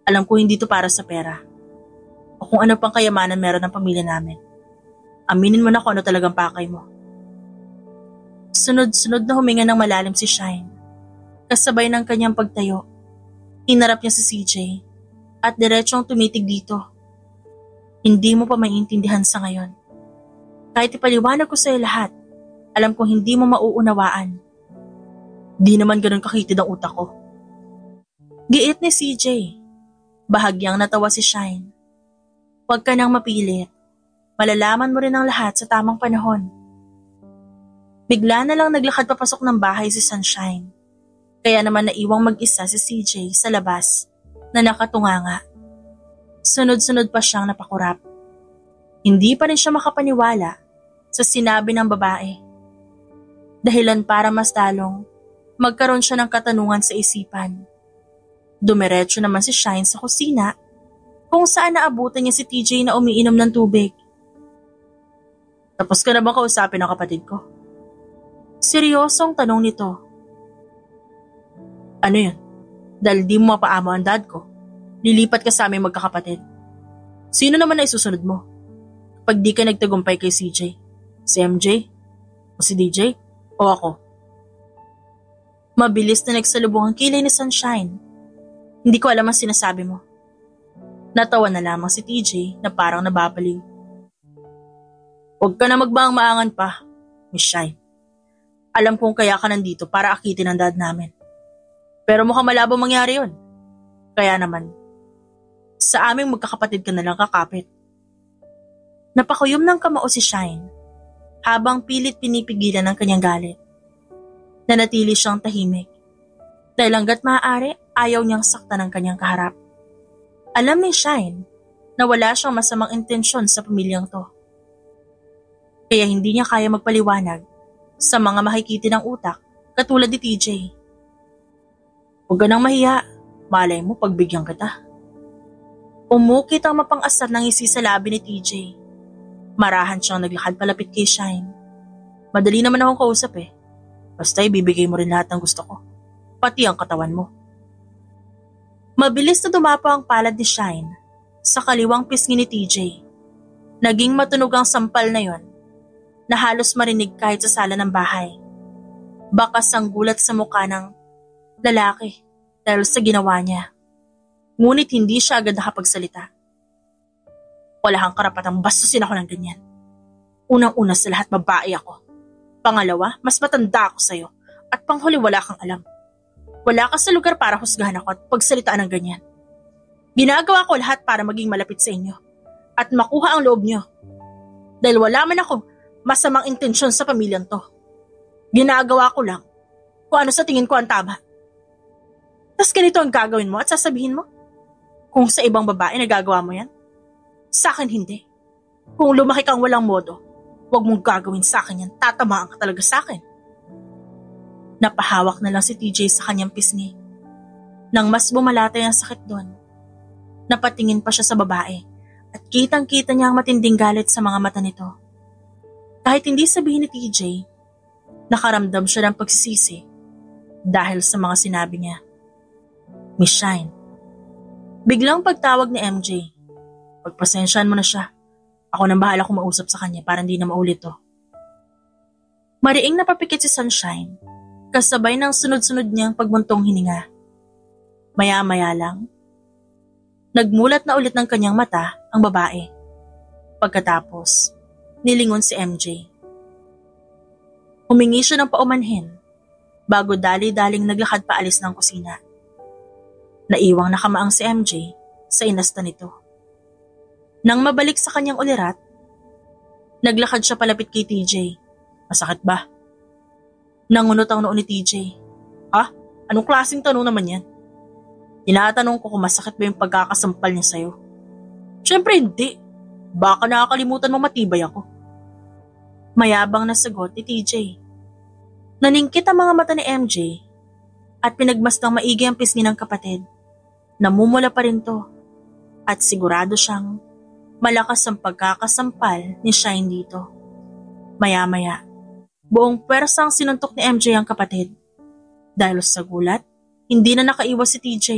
Alam ko hindi ito para sa pera o kung ano pang kayamanan meron ng pamilya namin. Aminin mo na kung ano talagang pakay mo. Sunod-sunod na huminga ng malalim si Shine. Kasabay ng kanyang pagtayo, inarap niya si CJ at diretsong tumitig dito. Hindi mo pa maiintindihan sa ngayon. Kahit ipaliwanag ko sa'yo lahat, alam kong hindi mo mauunawaan. Di naman ganun kakitid ang utak ko. Giit ni CJ. Bahagyang natawa si Shine. Huwag ka nang mapilit. Malalaman mo rin ang lahat sa tamang panahon. Bigla na lang naglakad papasok ng bahay si Sunshine. Kaya naman naiwang mag-isa si CJ sa labas na nakatunganga. Sunod-sunod pa siyang napakurap. Hindi pa rin siya makapaniwala sa sinabi ng babae. Dahilan para mas lalong magkaroon siya ng katanungan sa isipan. Dumiretso naman si Shine sa kusina kung saan naabutan niya si TJ na umiinom ng tubig. Tapos ka na ba kausapin ang kapatid ko? Seryosong tanong nito. Ano yun? Dahil di mo mapaamo ang dad ko, lilipat ka sa aming magkakapatid. Sino naman na isusunod mo? Pag di ka nagtagumpay kay CJ, si MJ? O si DJ? O ako? Mabilis na nagsalubong ang kilay ni Sunshine. Hindi ko alam ang sinasabi mo. Natawa na lamang si TJ na parang nababaliw. Huwag ka na magmaang-maangan pa, Miss Shine. Alam kong kaya ka nandito para akitin ang dad namin. Pero mukhang malabo mangyari yun. Kaya naman, sa aming magkakapatid ka na lang kakapit. Napakuyom ng kamao si Shine habang pilit pinipigilan ng kanyang galit. Nanatili siyang tahimik dahil hanggat maaari ayaw niyang saktan ng kanyang kaharap. Alam ni Shine na wala siyang masamang intensyon sa pamilyang to. Kaya hindi niya kaya magpaliwanag sa mga makikiti ng utak katulad ni TJ. Huwag ka nang mahiya, malay mo pagbigyan kita. Umukit ang mapang-asar ng isi sa labi ni TJ. Marahan siyang naglakad palapit kay Shine. Madali naman akong kausap eh. Basta ibibigay mo rin lahat ng gusto ko. Pati ang katawan mo. Mabilis na dumapo ang palad ni Shine sa kaliwang pisngi ni TJ. Naging matunog ang sampal na yon na halos marinig kahit sa sala ng bahay. Bakas ang gulat sa mukha ng lalaki dahil sa ginawa niya. Ngunit hindi siya agad nakapagsalita. Wala kang karapatang bastusin ako ng ganyan. Unang-una sa lahat babae ako. Pangalawa, mas matanda ako sa'yo. At panghuli wala kang alam. Wala ka sa lugar para husgahan ako at pagsalitaan ng ganyan. Ginagawa ko lahat para maging malapit sa inyo. At makuha ang loob niyo. Dahil wala man ako masamang intensyon sa pamilyang to. Ginagawa ko lang kung ano sa tingin ko ang tama. Tas ganito ang gagawin mo at sasabihin mo? Kung sa ibang babae nagagawa mo yan? Sa akin hindi. Kung lumaki kang walang modo, huwag mong gagawin sa akin yan. Tatamaan ka talaga sa akin. Napahawak na lang si TJ sa kanyang pisngi. Nang mas bumalatay ang sakit doon, napatingin pa siya sa babae at kitang-kita niya ang matinding galit sa mga mata nito. Kahit hindi sabihin ni TJ, nakaramdam siya ng pagsisisi dahil sa mga sinabi niya. Miss Shine. Biglang pagtawag ni MJ. Pagpasensyahan mo na siya. Ako nang bahala kung mausap sa kanya para hindi na maulit to. Mariing napapikit si Sunshine, kasabay ng sunod-sunod niyang pagbuntong hininga. Maya-maya lang, nagmulat na ulit ng kanyang mata ang babae. Pagkatapos, nilingon si MJ. Humingi siya ng paumanhin bago dali-daling naglakad paalis ng kusina. Naiwang nakamaang si MJ sa inasta nito. Nang mabalik sa kanyang ulirat, naglakad siya palapit kay TJ. Masakit ba? Nangunot ang noo ni TJ. Ha? Anong klaseng tanong naman yan? Tinatanong ko kung masakit ba yung pagkakasampal niya sa'yo. Siyempre hindi. Baka nakakalimutan mo matibay ako. Mayabang na sagot ni TJ. Naningkit ang mga mata ni MJ at pinagmastang maigi ang pisngi ng kapatid. Namumula pa rin to at sigurado siyang malakas ang pagkakasampal ni Shine dito. Maya-maya, buong pwersang sinuntok ni MJ ang kapatid. Dahil sa gulat, hindi na nakaiwas si TJ.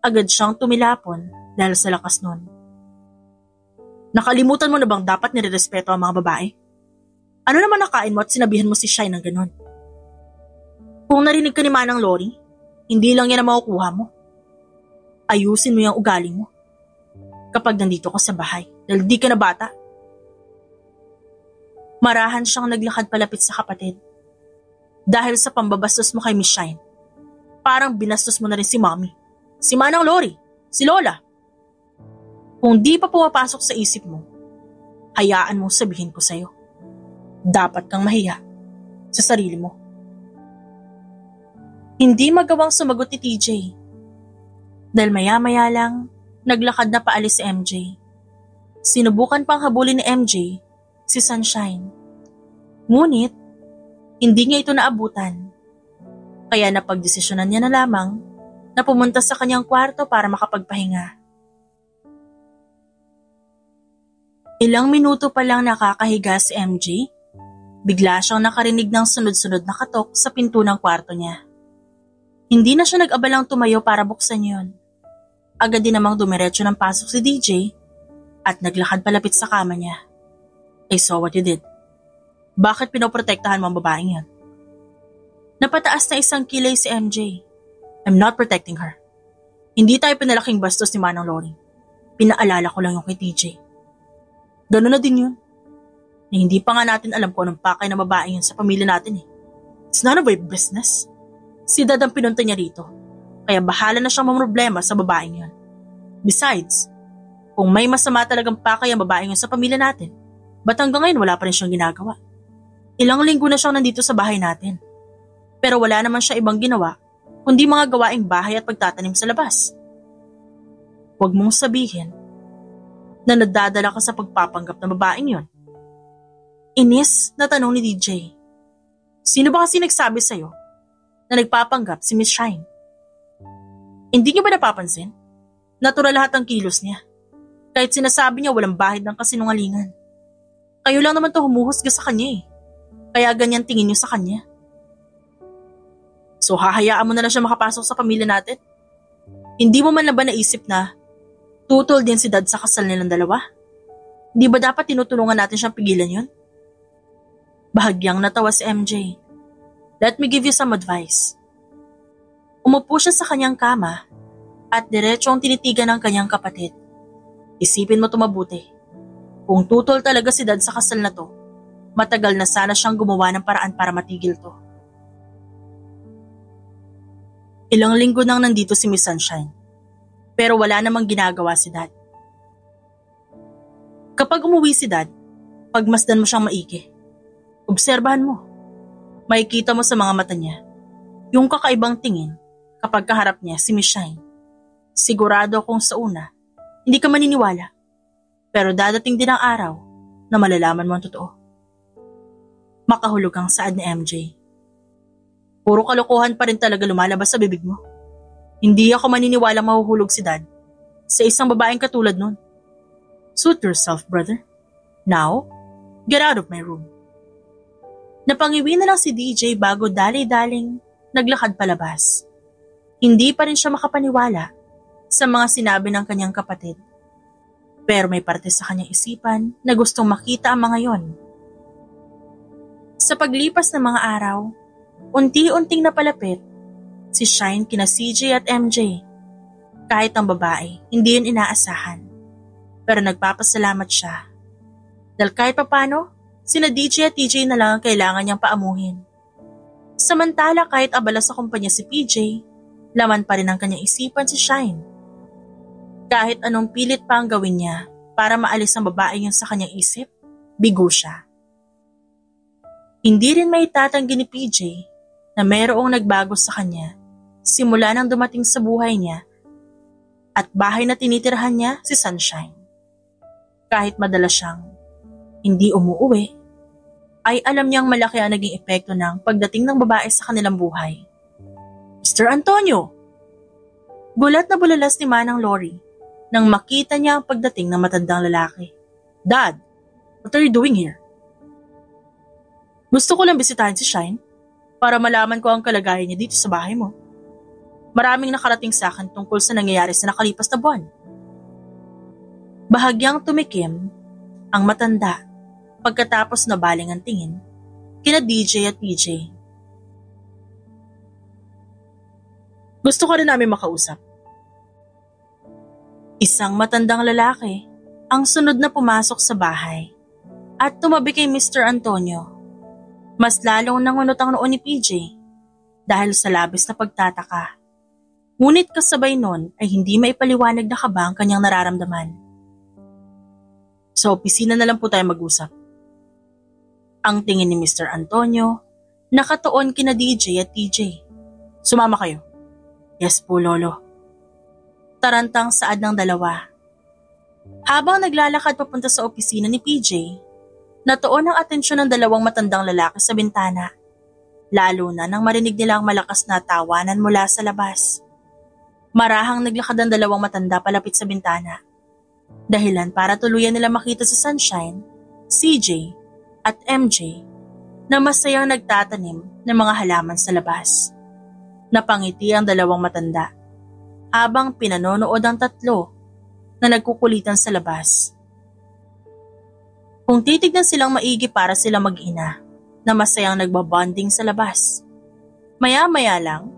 Agad siyang tumilapon dahil sa lakas nun. Nakalimutan mo na bang dapat nirerespeto ang mga babae? Ano naman nakain mo at sinabihan mo si Shine ng ganon? Kung narinig ka ni Manang Lori, hindi lang yan ang makukuha mo. Ayusin mo yung ugali mo kapag nandito ka sa bahay dahil di ka na bata. Marahan siyang naglakad palapit sa kapatid. Dahil sa pambabastos mo kay Miss Shine, parang binastos mo na rin si Mommy, si Manang Lori, si Lola. Kung di pa pumapasok sa isip mo, hayaan mong sabihin ko sa'yo. Dapat kang mahiya sa sarili mo. Hindi magawang sumagot ni TJ. Dahil maya-maya lang, naglakad na paalis si MJ. Sinubukan pang habulin ni MJ si Sunshine. Ngunit, hindi niya ito naabutan. Kaya napagdesisyonan niya na lamang na pumunta sa kanyang kwarto para makapagpahinga. Ilang minuto pa lang nakakahiga si MJ, bigla siyang nakarinig ng sunod-sunod na katok sa pinto ng kwarto niya. Hindi na siya nag-abalang tumayo para buksan yon. Agad din namang dumiretso ng pasok si DJ at naglakad palapit sa kama niya. I saw what you did. Bakit pinoprotektahan mo ang babaeng yan? Napataas na isang kilay si MJ. I'm not protecting her. Hindi tayo pinalaking bastos ni Manang Lori. Pinaalala ko lang yung kay TJ. Gano'n na din yun. Na hindi pa nga natin alam kung anong pakay na babae yun sa pamilya natin eh. It's none of our business. Si Dad ang pinunta niya rito. Kaya bahala na siyang mamroblema sa babaeng yun. Besides, kung may masama talagang pakay ang babaeng yun sa pamilya natin, ba't hanggang ngayon wala pa rin siyang ginagawa? Ilang linggo na siyang nandito sa bahay natin. Pero wala naman siya ibang ginawa kundi mga gawaing bahay at pagtatanim sa labas. Huwag mong sabihin na nadadala ka sa pagpapanggap na babaeng yon. Inis na tanong ni DJ. Sino ba kasi nagsabi sa'yo na nagpapanggap si Miss Shine? Hindi niyo ba napapansin? Natural lahat ang kilos niya. Kahit sinasabi niya walang bahid ng kasinungalingan. Kayo lang naman to humuhusga sa kanya eh. Kaya ganyan tingin niyo sa kanya. So hahayaan mo na lang siya makapasok sa pamilya natin? Hindi mo man na ba naisip na tutol din si Dad sa kasal nilang dalawa? Di ba dapat tinutulungan natin siyang pigilan yun? Bahagyang natawa si MJ. Let me give you some advice. Umupo siya sa kanyang kama at diretsong tinitigan ng kanyang kapatid. Isipin mo ito mabuti. Kung tutol talaga si Dad sa kasal na to, matagal na sana siyang gumawa ng paraan para matigil to. Ilang linggo nang nandito si Miss Sunshine, pero wala namang ginagawa si Dad. Kapag umuwi si Dad, pagmasdan mo siyang maigi. Obserbahan mo. Makikita mo sa mga mata niya yung kakaibang tingin kapag kaharap niya si Miss Shine. Sigurado akong sa una, hindi ka maniniwala. Pero dadating din ang araw na malalaman mo ang totoo. Makahulog ang saad ni MJ. Puro kalokohan pa rin talaga lumalabas sa bibig mo. Hindi ako maniniwalang mahuhulog si Dad sa isang babaeng katulad nun. Suit yourself, brother. Now, get out of my room. Napangiwi na lang si DJ bago dali-daling naglakad palabas. Hindi pa rin siya makapaniwala sa mga sinabi ng kanyang kapatid. Pero may parte sa kanyang isipan na gustong makita ang mga yon. Sa paglipas ng mga araw, unti-unting napalapit si Shine kina CJ at MJ. Kahit ang babae, hindi yun inaasahan. Pero nagpapasalamat siya. Dahil kahit papano, sina DJ at TJ na lang ang kailangan niyang paamuhin. Samantala kahit abala sa kumpanya si PJ, laman pa rin ang kanyang isipan si Shine. Kahit anong pilit pa ang gawin niya para maalis ang babae yun sa kanyang isip, bigo siya. Hindi rin maitatanggi ni PJ na mayroong nagbago sa kanya simula nang dumating sa buhay niya at bahay na tinitirhan niya si Sunshine. Kahit madalas siyang hindi umuuwi, ay alam niyang malaki ang naging epekto ng pagdating ng babae sa kanilang buhay. Mr. Antonio! Gulat na bulalas ni Manang Lori nang makita niya ang pagdating ng matandang lalaki. Dad, what are you doing here? Gusto ko lang bisitahin si Shine para malaman ko ang kalagayan niya dito sa bahay mo. Maraming nakarating sa akin tungkol sa nangyayari sa nakalipas na buwan. Bahagyang tumikim ang matanda pagkatapos na baling ang tingin kina DJ at PJ. Gusto ko rin namin makausap. Isang matandang lalaki ang sunod na pumasok sa bahay at tumabi kay Mr. Antonio. Mas lalong nangunot ang noo ni PJ dahil sa labis na pagtataka. Ngunit kasabay nun ay hindi maipaliwanag na kaba ang kanyang nararamdaman. Sa opisina na lang po tayo mag-usap. Ang tingin ni Mr. Antonio nakatuon kina DJ at TJ. Sumama kayo. Yes po, Lolo. Tarantang saad ng dalawa. Habang naglalakad papunta sa opisina ni PJ, Natuon ang atensyon ng dalawang matandang lalaki sa bintana, lalo na nang marinig nila ang malakas na tawanan mula sa labas. Marahang naglakad ang dalawang matanda palapit sa bintana, dahilan para tuluyan nila makita si Sunshine, CJ at MJ na masayang nagtatanim ng mga halaman sa labas. Napangiti ang dalawang matanda habang pinanonood ang tatlo na nagkukulitan sa labas. Kung titignan silang maigi para sila mag-ina na masayang nagbabonding sa labas. Maya-maya lang,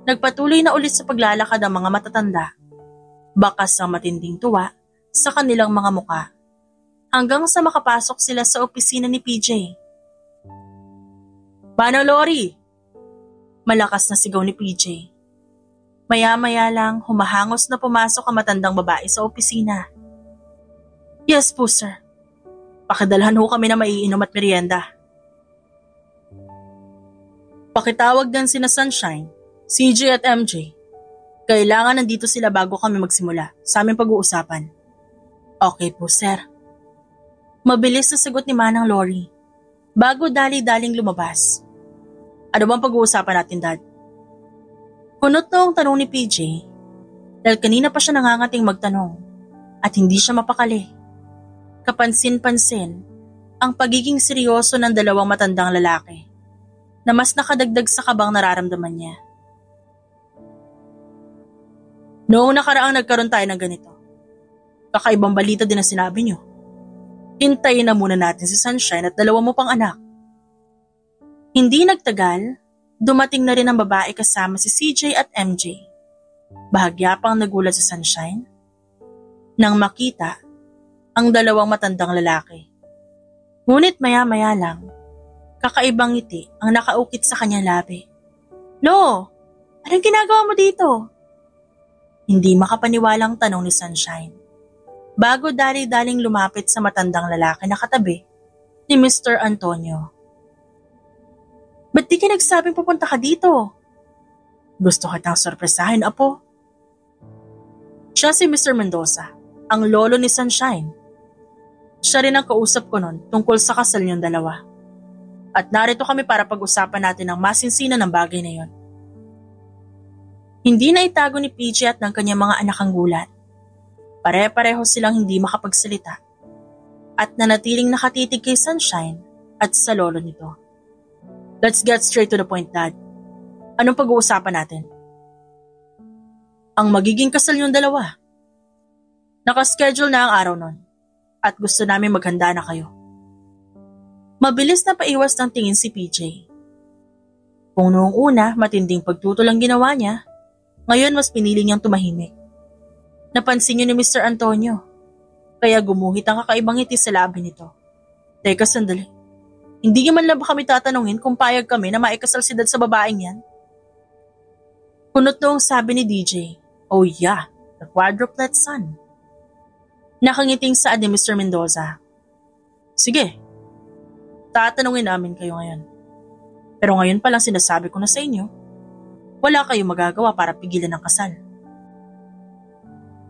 nagpatuloy na ulit sa paglalakad ang mga matatanda, bakas ang matinding tuwa sa kanilang mga muka, hanggang sa makapasok sila sa opisina ni PJ. "Manang Lori!" Malakas na sigaw ni PJ. Maya-maya lang, humahangos na pumasok ang matandang babae sa opisina. "Yes po, sir. Pakidalhan ho kami na maiinom at merienda." "Pakitawag din sina Sunshine, CJ at MJ. Kailangan nandito sila bago kami magsimula sa aming pag-uusapan." "Okay po, sir." Mabilis na sagot ni Manang Lori bago dali-daling lumabas. "Ano bang pag-uusapan natin, Dad?" Kunot na ang tanong ni PJ dahil kanina pa siya nangangating magtanong at hindi siya mapakali. Kapansin-pansin ang pagiging seryoso ng dalawang matandang lalaki na mas nakadagdag sa kabang nararamdaman niya. "Noong nakaraang nagkaroon tayo ng ganito, kakaibang balita din ang sinabi niyo. Hintayin na muna natin si Sunshine at dalawa mo pang anak." Hindi nagtagal, dumating na rin ang babae kasama si CJ at MJ. Bahagya pang nagulat si Sunshine nang makita ang dalawang matandang lalaki. Ngunit maya-maya lang, kakaibang ngiti ang nakaukit sa kanyang labi. "Lo, anong ginagawa mo dito?" Hindi makapaniwalang tanong ni Sunshine, bago dali-daling lumapit sa matandang lalaki na katabi ni Mr. Antonio. "Ba't di ka nagsabing pupunta ka dito?" "Gusto kitang sorpresahin, apo." Siya si Mr. Mendoza, ang lolo ni Sunshine. Siya rin ang kausap ko nun tungkol sa kasal niyong dalawa. At narito kami para pag-usapan natin ang masinsinan ng bagay na yon. Hindi na itago ni PJ at ng kanyang mga anak ang gulat. Pare-pareho silang hindi makapagsalita at nanatiling nakatitig kay Sunshine at sa lolo nito. "Let's get straight to the point, Dad. Anong pag-uusapan natin?" "Ang magiging kasal niyong dalawa. Nakaschedule na ang araw nun at gusto namin maghanda na kayo." Mabilis na paiwas ng tingin si PJ. Kung noong una matinding pagtutol ang ginawa niya, ngayon mas pinili niyang tumahimik. Napansin niyo ni Mr. Antonio, kaya gumuhit ang kakaibang ngiti sa labi nito. "Teka sandali, hindi man lang ba kami tatanungin kung payag kami na maikasal si Dad sa babaeng yan?" Kunot noong sabi ni DJ. "Oh yeah, the quadruplet son." Nakangiting saad ni Mr. Mendoza. "Sige, tatanungin namin kayo ngayon. Pero ngayon pa lang sinasabi ko na sa inyo, wala kayong magagawa para pigilan ang kasal."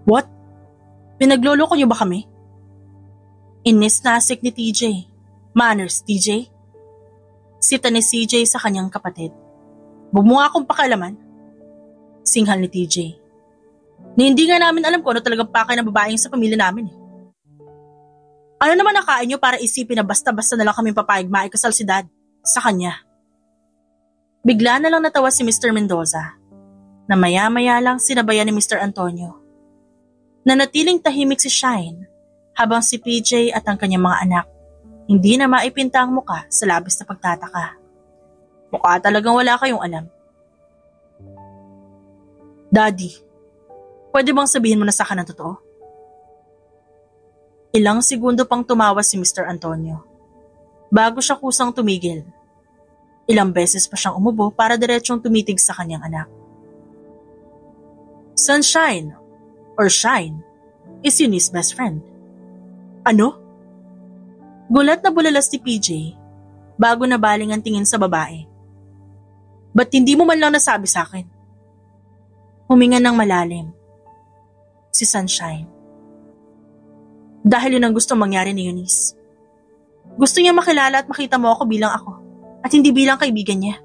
"What? Pinagloloko niyo ba kami?" Inis na asik ni TJ. "Manners, TJ." Sita ni CJ sa kanyang kapatid. "Huwag mo nga akong pakialaman." Singhal ni TJ. "Ni hindi nga namin alam kung ano talagang pakay ng babaeng sa pamilya namin eh. Ano naman nakain niyo para isipin na basta-basta na lang kami papayag maikasal si Dad sa kanya?" Bigla na lang natawa si Mr. Mendoza na maya-maya lang sinabayan ni Mr. Antonio. Nanatiling tahimik si Shine habang si PJ at ang kanyang mga anak hindi na maipinta ang muka sa labis na pagtataka. Mukha talagang wala kayong alam. "Daddy, pwede bang sabihin mo na sa akin ang totoo?" Ilang segundo pang tumawa si Mr. Antonio bago siya kusang tumigil. Ilang beses pa siyang umubo para diretsong tumitig sa kanyang anak. "Sunshine, or Shine, is Eunice's best friend." "Ano?" Gulat na bulalas ni PJ bago nabaling ang tingin sa babae. "Ba't hindi mo man lang nasabi sa akin?" Huminga ng malalim si Sunshine. "Dahil yun ang gusto mangyari ni Eunice. Gusto niya makilala at makita mo ako bilang ako at hindi bilang kaibigan niya.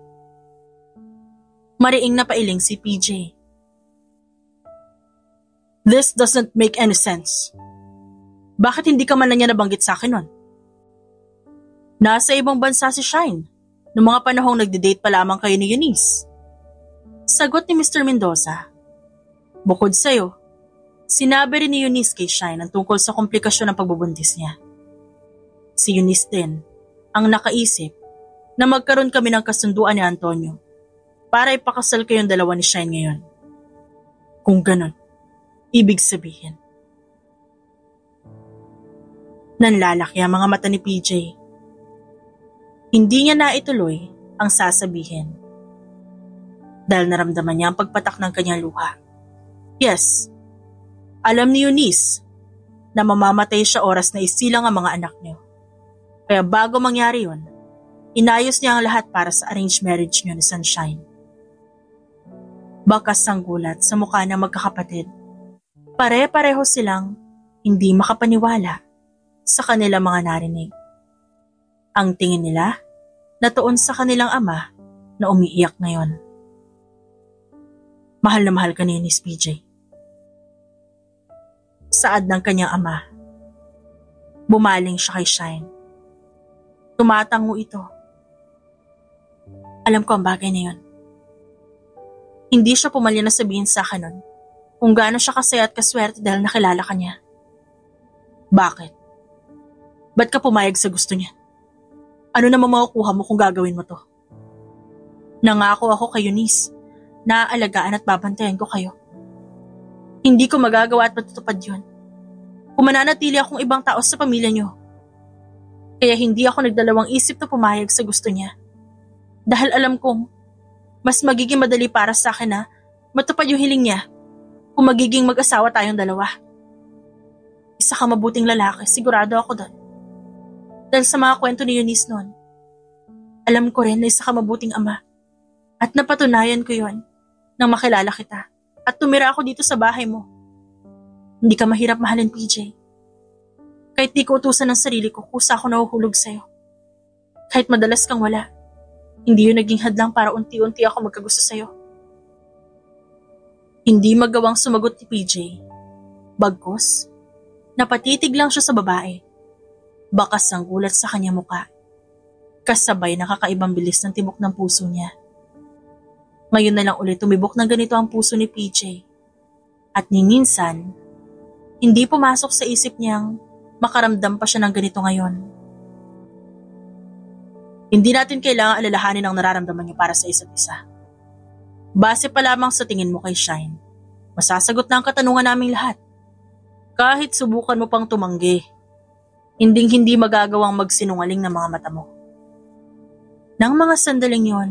Mariing na pailing si PJ. This doesn't make any sense. Bakit hindi ka man lang niya nabanggit sa akin nun? Nasa ibang bansa si Shine, noong mga panahong nagde-date pa lamang kayo ni Eunice. Sagot ni Mr. Mendoza. Bukod sa'yo, sinabi rin ni Eunice kay Shine ang tungkol sa komplikasyon ng pagbubuntis niya. Si Eunice din ang nakaisip na magkaroon kami ng kasunduan ni Antonio para ipakasal kayong dalawa ni Shine ngayon. Kung ganon, ibig sabihin. Nanlalaki ang mga mata ni PJ. Hindi niya naituloy ang sasabihin dahil naramdaman niya ang pagpatak ng kanyang luha. Yes, alam ni Eunice na mamamatay siya oras na isilang ang mga anak niyo. Kaya bago mangyari yun, inayos niya ang lahat para sa arranged marriage niyo ni Sunshine. Bakas ang gulat sa mukha ng magkakapatid. Pare-pareho silang hindi makapaniwala sa kanilang mga narinig. Ang tingin nila natuon sa kanilang ama na umiiyak ngayon. Mahal na mahal ka ni Eunice, PJ. Saad ng kanyang ama. Bumaling siya kay Shine. Tumatango ito. Alam ko ang bagay na yun. Hindi siya pumalya na sabihin sa akin nun kung gaano siya kasaya at kaswerte dahil nakilala ka niya. Bakit? Ba't ka pumayag sa gusto niya? Ano naman makukuha mo kung gagawin mo to? Nangako ako kay Eunice na aalagaan at babantayan ko kayo. Hindi ko magagawa at matutupad yun kung mananatili akong ibang tao sa pamilya niyo. Kaya hindi ako nagdalawang isip na pumayag sa gusto niya. Dahil alam kong mas magiging madali para sa akin na matupad yung hiling niya kung magiging mag-asawa tayong dalawa. Isa ka mabuting lalaki, sigurado ako doon. Dahil sa mga kwento ni Eunice noon, alam ko rin na isa ka mabuting ama. At napatunayan ko yon nang makilala kita at tumira ako dito sa bahay mo. Hindi ka mahirap mahalin, PJ. Kahit di ko utusan ng sarili ko, kusa ako nahuhulog sa'yo. Kahit madalas kang wala, hindi yun naging hadlang para unti-unti ako magkagusto sa'yo. Hindi magawang sumagot ni PJ. Bagkus, napatitig lang siya sa babae. Bakas ang gulat sa kanyang muka. Kasabay nakakaibang bilis ng tibok ng puso niya. Ngayon na lang ulit tumibok ng ganito ang puso ni PJ. At ni minsan, hindi pumasok sa isip niyang makaramdam pa siya ng ganito ngayon. Hindi natin kailangang alalahanin ang nararamdaman niyo para sa isa't isa. Base pa lamang sa tingin mo kay Shine, masasagot na ang katanungan naming lahat. Kahit subukan mo pang tumanggi, hindi magagawang magsinungaling ng mga mata mo. Nang mga sandaling yon,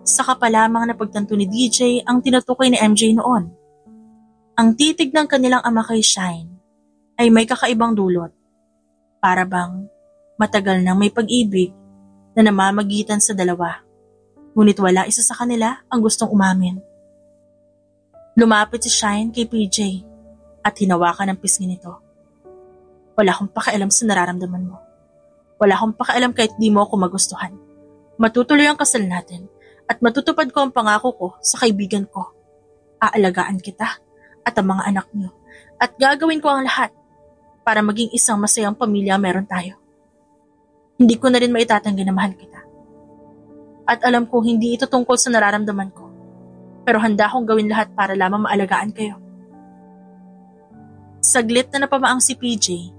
saka pa lamang napagtanto ni DJ ang tinutukoy ni MJ noon. Ang titig ng kanilang ama kay Shine ay may kakaibang dulot. Para bang matagal nang may pag-ibig na namamagitan sa dalawa. Ngunit wala isa sa kanila ang gustong umamin. Lumapit si Shine kay PJ at hinawakan ang pisngi nito. Wala akong pakialam sa nararamdaman mo. Wala akong pakialam kahit di mo ako magustuhan. Matutuloy ang kasal natin at matutupad ko ang pangako ko sa kaibigan ko. Aalagaan kita at ang mga anak niyo at gagawin ko ang lahat para maging isang masayang pamilya meron tayo. Hindi ko na rin maitatanggi na mahal kita. At alam ko hindi ito tungkol sa nararamdaman ko. Pero handa akong gawin lahat para lamang maalagaan kayo. Saglit na napamaang si PJ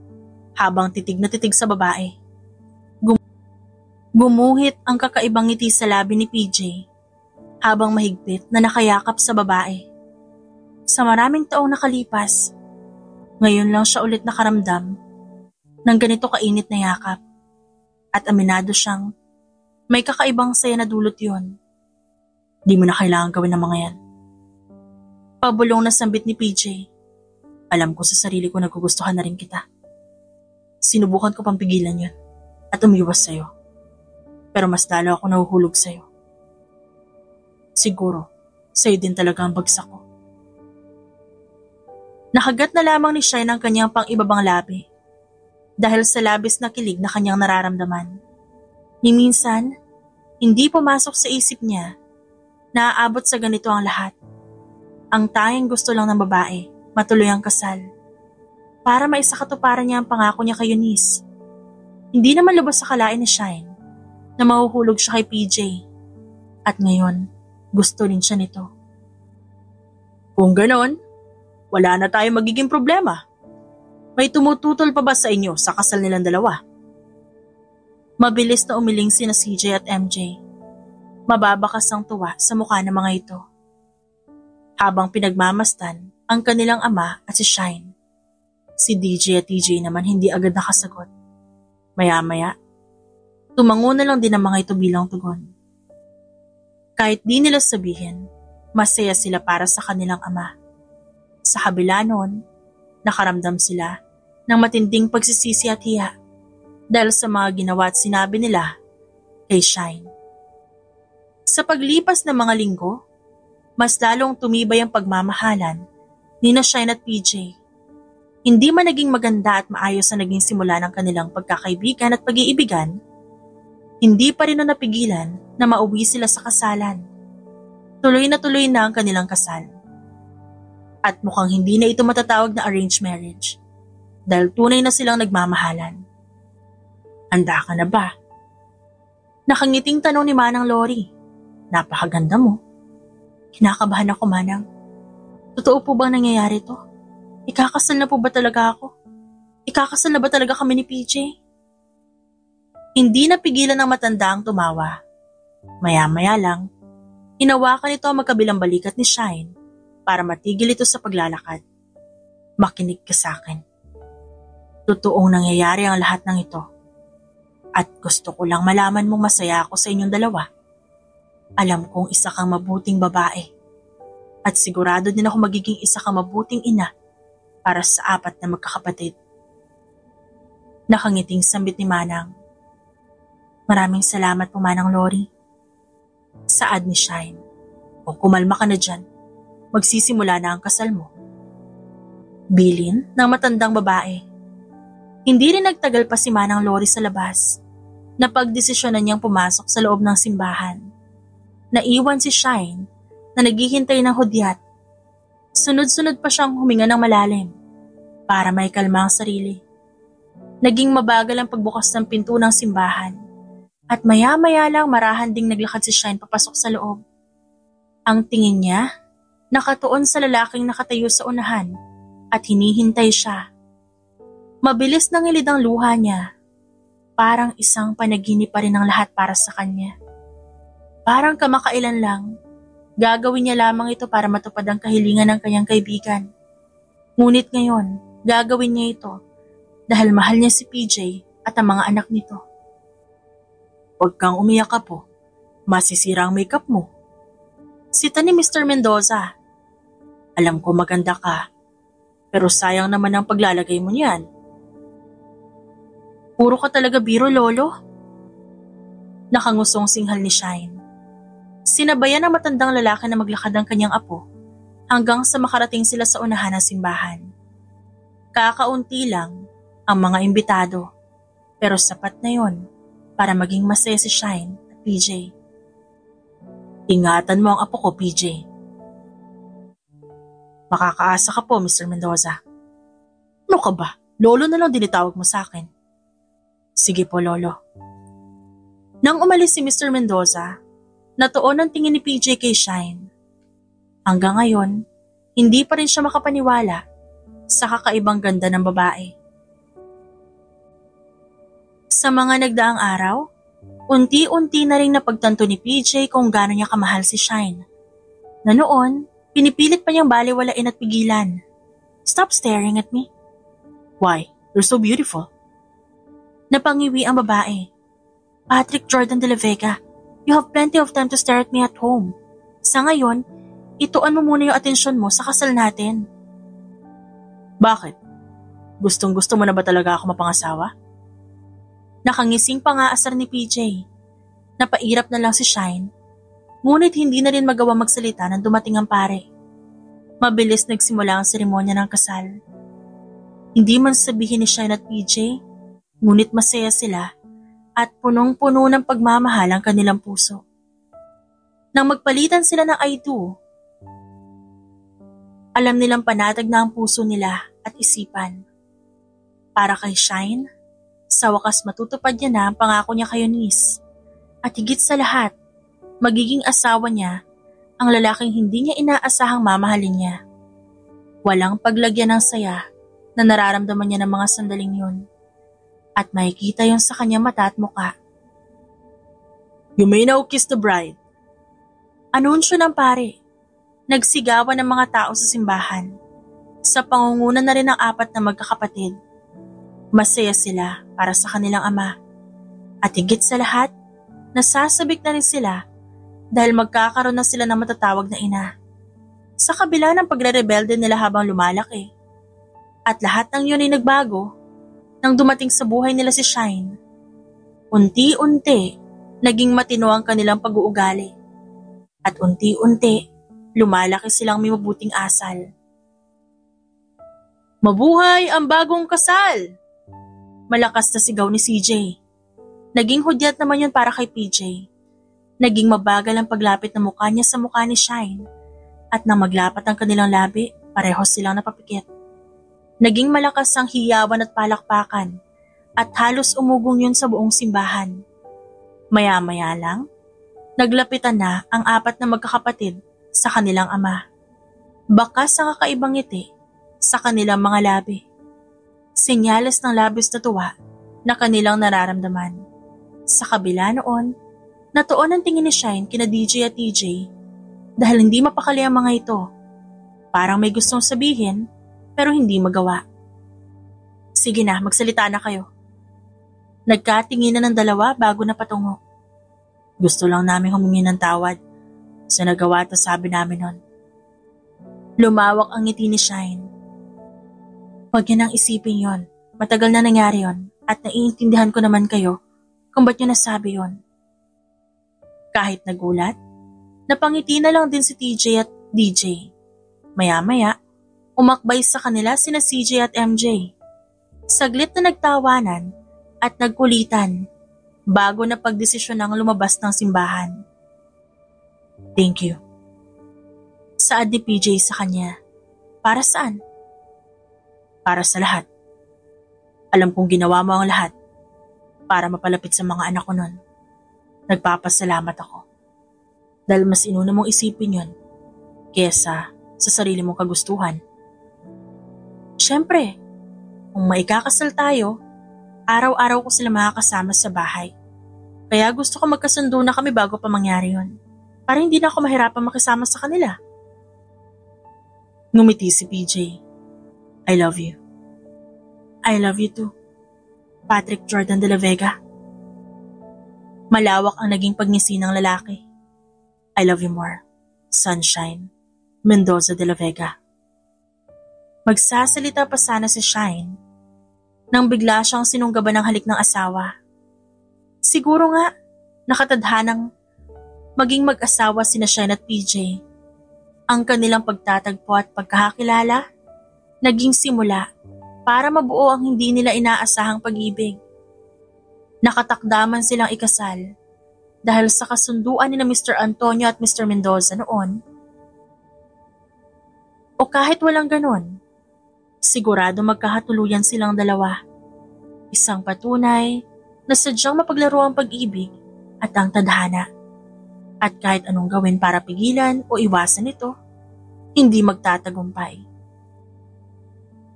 habang titig na titig sa babae. Gumuhit ang kakaibang ngiti sa labi ni PJ habang mahigpit na nakayakap sa babae. Sa maraming taong nakalipas, ngayon lang siya ulit nakaramdam ng ganito kainit na yakap at aminado siyang may kakaibang saya na dulot yon. Di mo na kailangan gawin ng mga yan. Pabulong na sambit ni PJ. Alam ko sa sarili ko nagugustuhan na rin kita. Sinubukan ko pang pigilan yun at umiwas sa'yo. Pero mas lalo ako nahuhulog sa'yo. Siguro, sa'yo din talaga ang bagsak ko. Nakagat na lamang ni Shine ang kanyang pang-ibabang labi. dahil sa labis na kilig na kanyang nararamdaman. Ni minsan, hindi pumasok sa isip niya na aabot sa ganito ang lahat. Ang tanging gusto lang ng babae, matuloy ang kasal. Para maisakatuparan niya ang pangako niya kay Eunice. Hindi naman lubos sa kalain ni Shine na mahuhulog siya kay PJ. At ngayon, gusto rin siya nito. Kung ganon, wala na tayong magiging problema. May tumututol pa ba sa inyo sa kasal nilang dalawa? Mabilis na umiling sina CJ at MJ. Mababakas ang tuwa sa mukha ng mga ito. Habang pinagmamastan ang kanilang ama at si Shine. Si DJ at TJ naman hindi agad nakasagot. Maya-maya, tumango na lang din ang mga ito bilang tugon. Kahit di nila sabihin, masaya sila para sa kanilang ama. Sa kabila noon, nakaramdam sila ng matinding pagsisisi at hiya dahil sa mga ginawa at sinabi nila kay Shine. Sa paglipas ng mga linggo, mas lalong tumibay ang pagmamahalan ni na Shine at PJ. Hindi man naging maganda at maayos ang naging simula ng kanilang pagkakaibigan at pag-iibigan, hindi pa rin na napigilan na mauwi sila sa kasalan. Tuloy na ang kanilang kasal. At mukhang hindi na ito matatawag na arranged marriage dahil tunay na silang nagmamahalan. Handa ka na ba? Nakangiting tanong ni Manang Lori. Napakaganda mo. Kinakabahan ako, Manang. Totoo po bang nangyayari to? Ikakasal na po ba talaga ako? Ikakasal na ba talaga kami ni PJ? Hindi napigilan ng matanda ang tumawa. Maya-maya lang, hinawakan ito ang magkabilang balikat ni Shine para matigil ito sa paglalakad. Makinig ka sa akin. Totoong nangyayari ang lahat ng ito. At gusto ko lang malaman mong masaya ako sa inyong dalawa. Alam kong isa kang mabuting babae. At sigurado din ako magiging isa kang mabuting ina para sa 4 na magkakapatid. Nakangiting sambit ni Manang. Maraming salamat po, Manang Lori. Saad ni Shine. O kumalma ka na dyan. Magsisimula na ang kasal mo. Bilin ng matandang babae. Hindi rin nagtagal pa si Manang Lori sa labas. Napagdesisyonan niyang pumasok sa loob ng simbahan. Naiwan si Shine na naghihintay ng hudyat. Sunod-sunod pa siyang huminga ng malalim para may kalma ang sarili. Naging mabagal ang pagbukas ng pinto ng simbahan. At maya-maya lang marahan ding naglakad si Shine papasok sa loob. Ang tingin niya, nakatuon sa lalaking nakatayo sa unahan at hinihintay siya. Mabilis nang ngilid ang luha niya. Parang isang panaginip pa rin ang lahat para sa kanya. Parang kamakailan lang, gagawin niya lamang ito para matupad ang kahilingan ng kanyang kaibigan. Ngunit ngayon, gagawin niya ito dahil mahal niya si PJ at ang mga anak nito. Huwag kang umiyak ka po. Masisira ang makeup mo. Sita ni Mr. Mendoza. Alam ko maganda ka, pero sayang naman ang paglalagay mo niyan. Puro ka talaga biro, Lolo. Nakangusong singhal ni Shine. Sinabayan ng matandang lalaki na maglakad ang kanyang apo hanggang sa makarating sila sa unahan ng simbahan. Kakaunti lang ang mga imbitado, pero sapat na yon para maging masaya si Shine at PJ. Ingatan mo ang apo ko, PJ. Makakaasa ka po, Mr. Mendoza. Ano ka ba? Lolo na lang dinitawag mo sa akin. Sige po, Lolo. Nang umalis si Mr. Mendoza, natuon ang tingin ni PJ kay Shine. Hanggang ngayon, hindi pa rin siya makapaniwala sa kakaibang ganda ng babae. Sa mga nagdaang araw, unti-unti na rin napagtanto ni PJ kung gaano niya kamahal si Shine. Na noon, pinipilit pa niyang baliwalain at pigilan. Stop staring at me. Why? You're so beautiful. Napangiwi ang babae. Patrick Jordan de la Vega, you have plenty of time to stare at me at home. Sa ngayon, ituan mo muna yung atensyon mo sa kasal natin. Bakit? Gustong-gusto mo na ba talaga ako mapangasawa? Nakangising pangaasar ni PJ. Napairap na lang si Shine, ngunit hindi na rin magawa magsalita nang dumating ang pare. Mabilis nagsimula ang seremonya ng kasal. Hindi man sabihin ni Shine at PJ Ngunit masaya sila at punong-puno ng pagmamahal ang kanilang puso. Nang magpalitan sila ng I do, alam nilang panatag na ang puso nila at isipan. Para kay Shine, sa wakas matutupad niya na ang pangako niya kay Eunice. At higit sa lahat, magiging asawa niya ang lalaking hindi niya inaasahang mamahalin niya. Walang paglagyan ng saya na nararamdaman niya ng mga sandaling yun. At makikita yun sa kanyang mata at muka. You may now kiss the bride. Anunsyo ng pare. Nagsigawan ng mga tao sa simbahan. Sa pangunguna na rin ng 4 na magkakapatid. Masaya sila para sa kanilang ama. At higit sa lahat, nasasabik na rin sila dahil magkakaroon na sila ng matatawag na ina. Sa kabila ng pagre-rebelde nila habang lumalaki. At lahat ng yun ay nagbago nang dumating sa buhay nila si Shine. Unti-unti, naging matino ang kanilang pag-uugali. At unti-unti, lumalaki silang may mabuting asal. Mabuhay ang bagong kasal! Malakas na sigaw ni CJ. Naging hudyat naman yun para kay PJ. Naging mabagal ang paglapit ng mukha niya sa mukha ni Shine. At nang maglapat ang kanilang labi, pareho silang napapikit. Naging malakas ang hiyawan at palakpakan. At halos umugong yun sa buong simbahan. Maya-maya lang, naglapitan na ang 4 na magkakapatid sa kanilang ama. Bakas ang kakaibang ngiti sa kanilang mga labi. Senyales ng labis na tuwa na kanilang nararamdaman. Sa kabila noon, natuon ang tingin ni Shine kina DJ at TJ dahil hindi mapakali ang mga ito. Parang may gustong sabihin pero hindi magawa. Sige na, magsalita na kayo. Nagkatingin na ng dalawa bago na patungo. Gusto lang namin humingi ng tawad sa nagawa at sabi namin nun. Lumawak ang ngiti ni Shine. Huwag niyo nang isipin yon. Matagal na nangyari yon at naiintindihan ko naman kayo kung ba't niyo nasabi yon. Kahit nagulat, napangiti na lang din si TJ at DJ. Maya-maya, umakbay sa kanila sina CJ at MJ. Saglit na nagtawanan at nagkulitan bago na pagdesisyon ng lumabas ng simbahan. Thank you. Saad ni PJ sa kanya. Para saan? Para sa lahat. Alam kong ginawa mo ang lahat para mapalapit sa mga anak ko nun. Nagpapasalamat ako. Dahil mas inuna mong isipin yon kesa sa sarili mong kagustuhan. Siyempre, kung maikakasal tayo, araw-araw ko sila makakasama sa bahay. Kaya gusto ko magkasundo na kami bago pa mangyari yon. Para hindi na ako mahirapan makisama sa kanila. Ngumiti si PJ. I love you. I love you too. Patrick Jordan de la Vega. Malawak ang naging pagngisi ng lalaki. I love you more. Sunshine Mendoza de la Vega. Magsasalita pa sana si Shine nang bigla siyang sinunggaban ng halik ng asawa. Siguro nga, nakatadhanang maging mag-asawa sina Shine at PJ. Ang kanilang pagtatagpo at pagkakakilala, naging simula para mabuo ang hindi nila inaasahang pag-ibig. Nakatakdaman silang ikasal dahil sa kasunduan ni na Mr. Antonio at Mr. Mendoza noon. O kahit walang ganon, sigurado magkakatuluyan silang dalawa. Isang patunay na sadyang mapaglaro ang pag-ibig at ang tadhana. At kahit anong gawin para pigilan o iwasan ito, hindi magtatagumpay.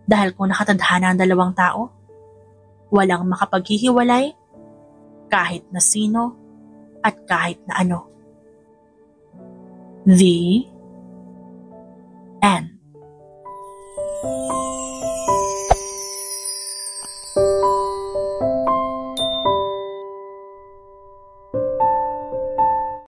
Dahil kung nakatadhana ang dalawang tao, walang makapaghihiwalay kahit na sino at kahit na ano. The end.